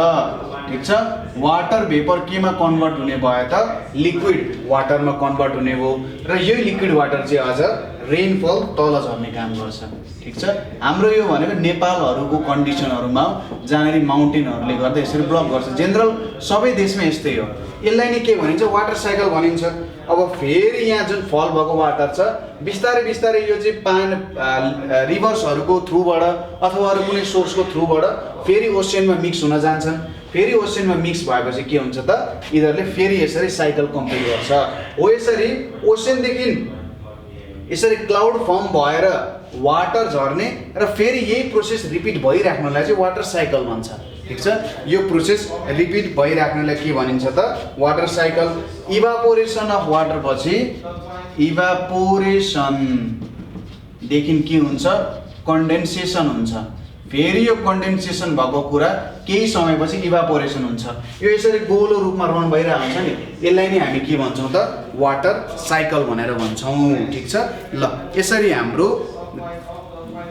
ठिक छ। वाटर भेपर केमा कन्भर्ट हुने भयो त, लिक्विड वाटरमा कन्भर्ट हुने भयो र यही लिक्विड वाटर चाहिँ अझ रेनफल तल झर्ने काम गर्छ, ठिक छ। हाम्रो यो भनेको नेपालहरूको कन्डिसनहरूमा जहाँनिर माउन्टेनहरूले गर्दा यसरी ब्लक गर्छ, जेनरल सबै देशमा यस्तै हो। यसलाई नै के भनिन्छ, वाटर साइकल भनिन्छ। अब फेरि यहाँ जुन फल भएको वाटर छ बिस्तारै बिस्तारै यो चाहिँ रिभर्सहरूको थ्रुबाट अथवा अरू कुनै सोर्सको थ्रुबाट फेरि ओसियनमा मिक्स हुन जान्छन्। फेरि ओसियनमा मिक्स भएपछि के हुन्छ त, यिनीहरूले फेरि यसरी साइकल कम्प्लिट गर्छ। हो यसरी ओसियनदेखि यसरी क्लाउड फर्म भएर वाटर झर्ने र फेरि यही प्रोसेस रिपिट भइराख्नलाई चाहिँ वाटर साइकल भन्छ, ठिक छ। यो प्रोसेस रिपिट भइराख्नलाई के भनिन्छ त, water cycle. Evaporation of water पछि इभापोरेसनदेखि के हुन्छ, कन्डेन्सेसन हुन्छ। फेरि यो कन्डेन्सेसन भएको कुरा केही समयपछि इभापोरेसन हुन्छ। यो यसरी गोलो रूपमा रन भइरहेको हुन्छ नि, यसलाई नै हामी के भन्छौँ त, वाटर साइकल भनेर भन्छौँ, ठिक छ। ल यसरी हाम्रो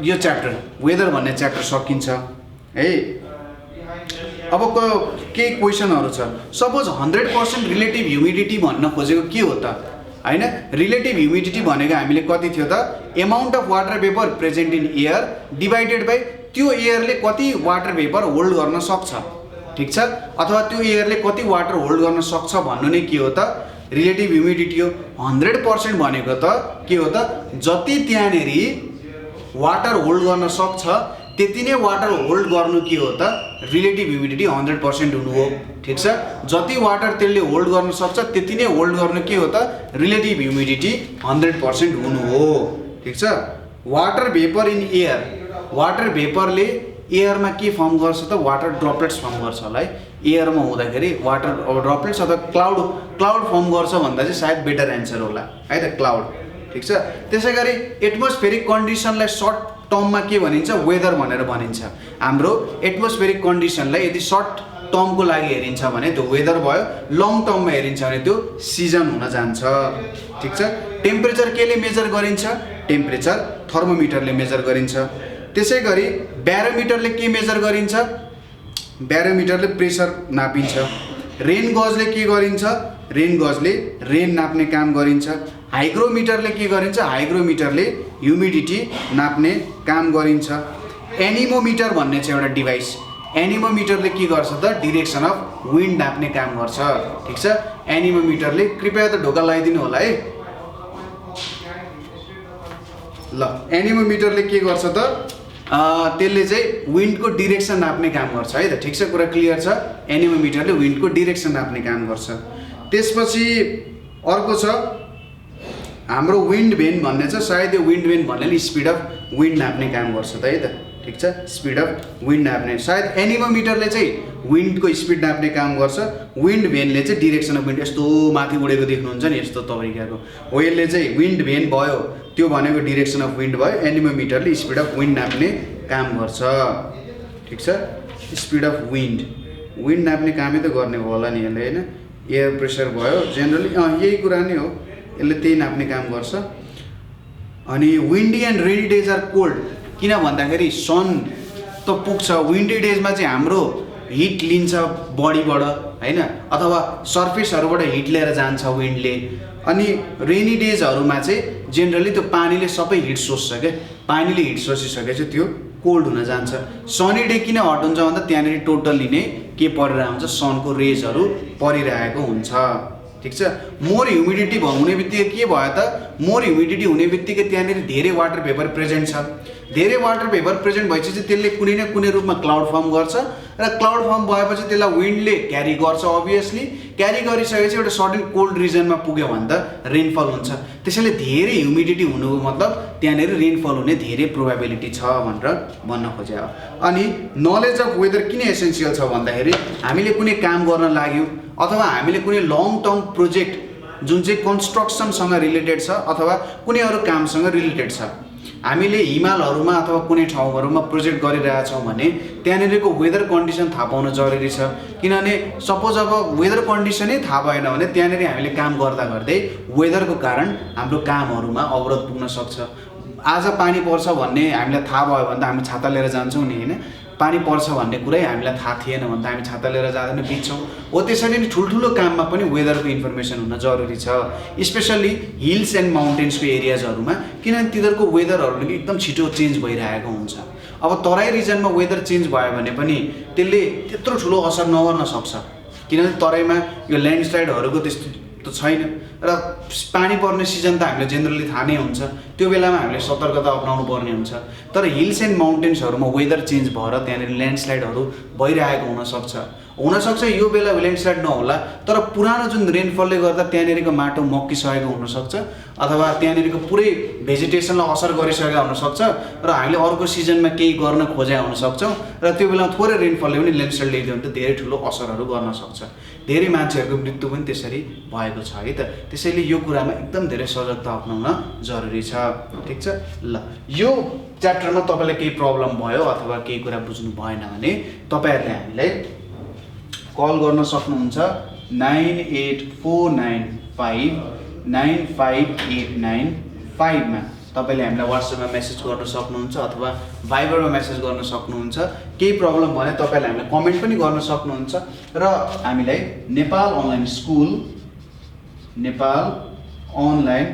यो च्याप्टर वेदर भन्ने च्याप्टर सकिन्छ है। अब केही क्वेसनहरू छ, सपोज 100% रिलेटिभ ह्युमिडिटी भन्न खोजेको के हो त, हैन। रिलेटिभ ह्युमिडिटी भनेको हामीले कति थियो त, amount of water vapour present in air divided by त्यो एयरले कति वाटर भेपर होल्ड गर्न सक्छ, ठिक छ। अथवा त्यो एयरले कति वाटर होल्ड गर्न सक्छ भन्नु नै के हो त, रिलेटिभ ह्युमिडिटी हो। 100% भनेको त के हो त, जति त्यहाँनिर वाटर होल्ड गर्न सक्छ त्यति नै वाटर होल्ड गर्नु के हो त, रिलेटिभ ह्युमिडिटी 100% हुनु हो, ठिक छ। जति वाटर त्यसले होल्ड गर्न सक्छ त्यति नै होल्ड गर्नु के हो त, रिलेटिभ ह्युमिडिटी 100% हुनु हो, ठिक छ। Water vapour in air, water भेपरले एयरमा के फर्म गर्छ त, वाटर ड्रपलेट्स फर्म गर्छ होला है। एयरमा हुँदाखेरि वाटर ड्रपलेट्स अथवा क्लाउड फर्म गर्छ भन्दा चाहिँ सायद बेटर एन्सर होला है त, क्लाउड, ठिक छ। त्यसै गरी एटमोस्फेरिक कन्डिसनलाई सर्ट टर्ममा के भनिन्छ, वेदर भनेर भनिन्छ। हाम्रो एटमोस्फेरिक कन्डिसनलाई यदि सर्ट टर्मको लागि हेरिन्छ भने त्यो वेदर भयो, लङ टर्ममा हेरिन्छ भने त्यो सिजन हुन जान्छ, ठिक छ। टेम्परेचर केले मेजर गरिन्छ, टेम्परेचर थर्मोमिटरले मेजर गरिन्छ। त्यसै गरी ब्यारोमिटरले के मेजर गरिन्छ, ब्यारोमिटरले प्रेसर नापिन्छ। रेन गजले के गरिन्छ, रेन गजले रेन नाप्ने काम गरिन्छ। हाइग्रोमिटरले के गरिन्छ, हाइग्रोमिटरले ह्युमिडिटी नाप्ने काम गरिन्छ। एनिमोमिटर भन्ने चाहिँ एउटा डिभाइस, एनिमोमिटरले के गर्छ त, डिरेक्सन अफ विन्ड नाप्ने काम गर्छ, ठिक छ। एनिमोमिटरले कृपया त ढोका लगाइदिनु होला है। ल एनिमोमिटरले के गर्छ त, त्यसले चाहिँ विन्डको डिरेक्सन नाप्ने काम गर्छ है त, ठिक छ। कुरा क्लियर छ, एनिमोमिटरले विन्डको डिरेक्सन नाप्ने काम गर्छ। त्यसपछि अर्को छ हाम्रो विन्ड भेन भन्ने छ, सायद यो विन्ड भेन भन्नेले स्पिड अफ विन्ड नाप्ने काम गर्छ त है त, ठिक छ। स्पिड अफ विन्ड नाप्ने, सायद एनिमोमिटरले चाहिँ विन्डको स्पिड नाप्ने काम गर्छ, विन्ड भेनले चाहिँ डिरेक्सन अफ विन्ड यस्तो माथि उडेको देख्नुहुन्छ नि यस्तो तरिकाको हो, यसले चाहिँ विन्ड भेन भयो, त्यो भनेको डिरेक्सन अफ विन्ड भयो। एनिमोमिटरले स्पिड अफ विन्ड नाप्ने काम गर्छ, ठिक छ। स्पिड अफ विन्ड नाप्ने कामै त गर्ने होला नि यसले, होइन। एयर प्रेसर भयो, जेनरली यही कुरा नै हो, यसले त्यही नाप्ने काम गर्छ। अनि windy and rainy days are cold, किन भन्दाखेरि सन त पुग्छ, विन्डी डेजमा चाहिँ हाम्रो हिट लिन्छ बडीबाट होइन, अथवा सर्फेसहरूबाट हिट लिएर जान्छ विन्डले। अनि रेनी डेजहरूमा चाहिँ जेनरली त्यो पानीले सबै हिट सोच्छ क्या, पानीले हिट सोचिसकेपछि त्यो कोल्ड हुन जान्छ। सनी डे किन हट हुन्छ भन्दा त्यहाँनिर टोटल्ली नै के परिरहेको हुन्छ, सनको रेजहरू परिरहेको हुन्छ, ठिक छ। मोर ह्युमिडिटी हुने बित्तिकै के भयो त, मोर ह्युमिडिटी हुने बित्तिकै त्यहाँनिर धेरै वाटर भेपर प्रेजेन्ट छ। धेरै वाटर भेपर प्रेजेन्ट भएपछि त्यसले कुनै न कुनै रूपमा क्लाउड फर्म गर्छ र क्लाउड फर्म भएपछि त्यसलाई विन्डले क्यारी गर्छ, अभियसली क्यारी गरिसकेपछि एउटा सर्टेन कोल्ड रिजनमा पुग्यो भने त रेनफल हुन्छ। त्यसैले धेरै ह्युमिडिटी हुनुको मतलब त्यहाँनिर रेनफल हुने धेरै प्रोबेबिलिटी छ भनेर भन्न खोजे हो। अनि नलेज अफ वेदर किन एसेन्सियल छ भन्दाखेरि हामीले कुनै काम गर्न लाग्यौँ अथवा हामीले कुनै लङ टर्म प्रोजेक्ट जुन चाहिँ कन्स्ट्रक्सनसँग रिलेटेड छ अथवा कुनै अरू कामसँग रिलेटेड छ। हामीले हिमालहरूमा अथवा कुनै ठाउँहरूमा प्रोजेक्ट गरिरहेछौँ भने त्यहाँनिरको वेदर कन्डिसन थाहा पाउन जरुरी छ, किनभने सपोज अब वेदर कन्डिसनै थाहा भएन भने त्यहाँनिर हामीले काम गर्दा गर्दै वेदरको कारण हाम्रो कामहरूमा अवरोध पुग्न सक्छ। आज पानी पर्छ भन्ने हामीलाई थाहा भयो भने त हामी छाता लिएर जान्छौँ नि, होइन? पानी पर्छ भन्ने कुरै हामीलाई थाहा थिएन भने त हामी छाता लिएर जाँदैन, बित्छौँ। हो त्यसरी नै ठुल्ठुलो काममा पनि वेदरको इन्फर्मेसन हुन जरुरी छ, स्पेसल्ली हिल्स एन्ड माउन्टेन्सको एरियाजहरूमा, किनभने तिनीहरूको वेदरहरूले एकदम छिटो चेन्ज भइरहेको हुन्छ। अब तराई रिजनमा वेदर चेन्ज भयो भने पनि त्यसले त्यत्रो ठुलो असर नगर्न सक्छ, किनभने तराईमा यो ल्यान्डस्लाइडहरूको त्यस्तो त छैन र पानी पर्ने सिजन त हामीले जेनरली थाहा नै हुन्छ, त्यो बेलामा हामीले सतर्कता अपनाउनु पर्ने हुन्छ। तर हिल्स एन्ड माउन्टेन्सहरूमा वेदर चेन्ज भएर त्यहाँनिर ल्यान्डस्लाइडहरू भइरहेको हुनसक्छ। यो बेला ल्यान्डस्लाइड नहोला, तर पुरानो जुन रेनफलले गर्दा त्यहाँनिरको माटो मक्किसकेको हुनसक्छ अथवा त्यहाँनिरको पुरै भेजिटेसनलाई असर गरिसकेको हुनसक्छ र हामीले अर्को सिजनमा केही गर्न खोजेका हुनसक्छौँ र त्यो बेलामा थोरै रेनफलले पनि ल्यान्डस्लाइड ल्याइदियो भने त धेरै ठुलो असरहरू गर्न सक्छ। धेरै मान्छेहरूको मृत्यु पनि त्यसरी भएको छ है त। त्यसैले यो कुरामा एकदम धेरै सजगता अपनाउन जरुरी छ, ठिक छ? ल, यो च्याप्टरमा तपाईँलाई केही प्रब्लम भयो अथवा केही कुरा बुझ्नु भएन भने तपाईँहरूले हामीलाई कल गर्न सक्नुहुन्छ 9849595895 मा। तपाईँले हामीलाई वाट्सएपमा मेसेज गर्न सक्नुहुन्छ अथवा भाइबरमा मेसेज गर्न सक्नुहुन्छ। केही प्रब्लम भने तपाईँले हामीलाई कमेन्ट पनि गर्न सक्नुहुन्छ र हामीलाई नेपाल अनलाइन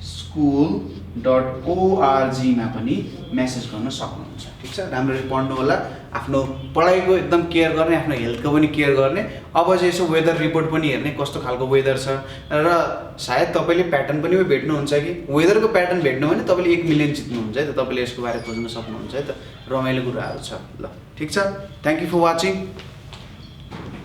स्कुल.org मा पनि मेसेज गर्न सक्नुहुन्छ, ठिक छ? राम्ररी पढ्नु होला, आफ्नो पढाइको एकदम केयर गर्ने, आफ्नो हेल्थको पनि केयर गर्ने। अब चाहिँ यसो वेदर रिपोर्ट पनि हेर्ने कस्तो खालको वेदर छ र सायद तपाईँले प्याटर्न पनि भेट्नुहुन्छ कि वेदरको प्याटर्न भेट्नु भने तपाईँले 1 मिलियन जित्नुहुन्छ है त। तपाईँले यसको बारे खोज्न सक्नुहुन्छ है त। रमाइलो कुराहरू छ। ल, ठिक छ? Thank you for watching.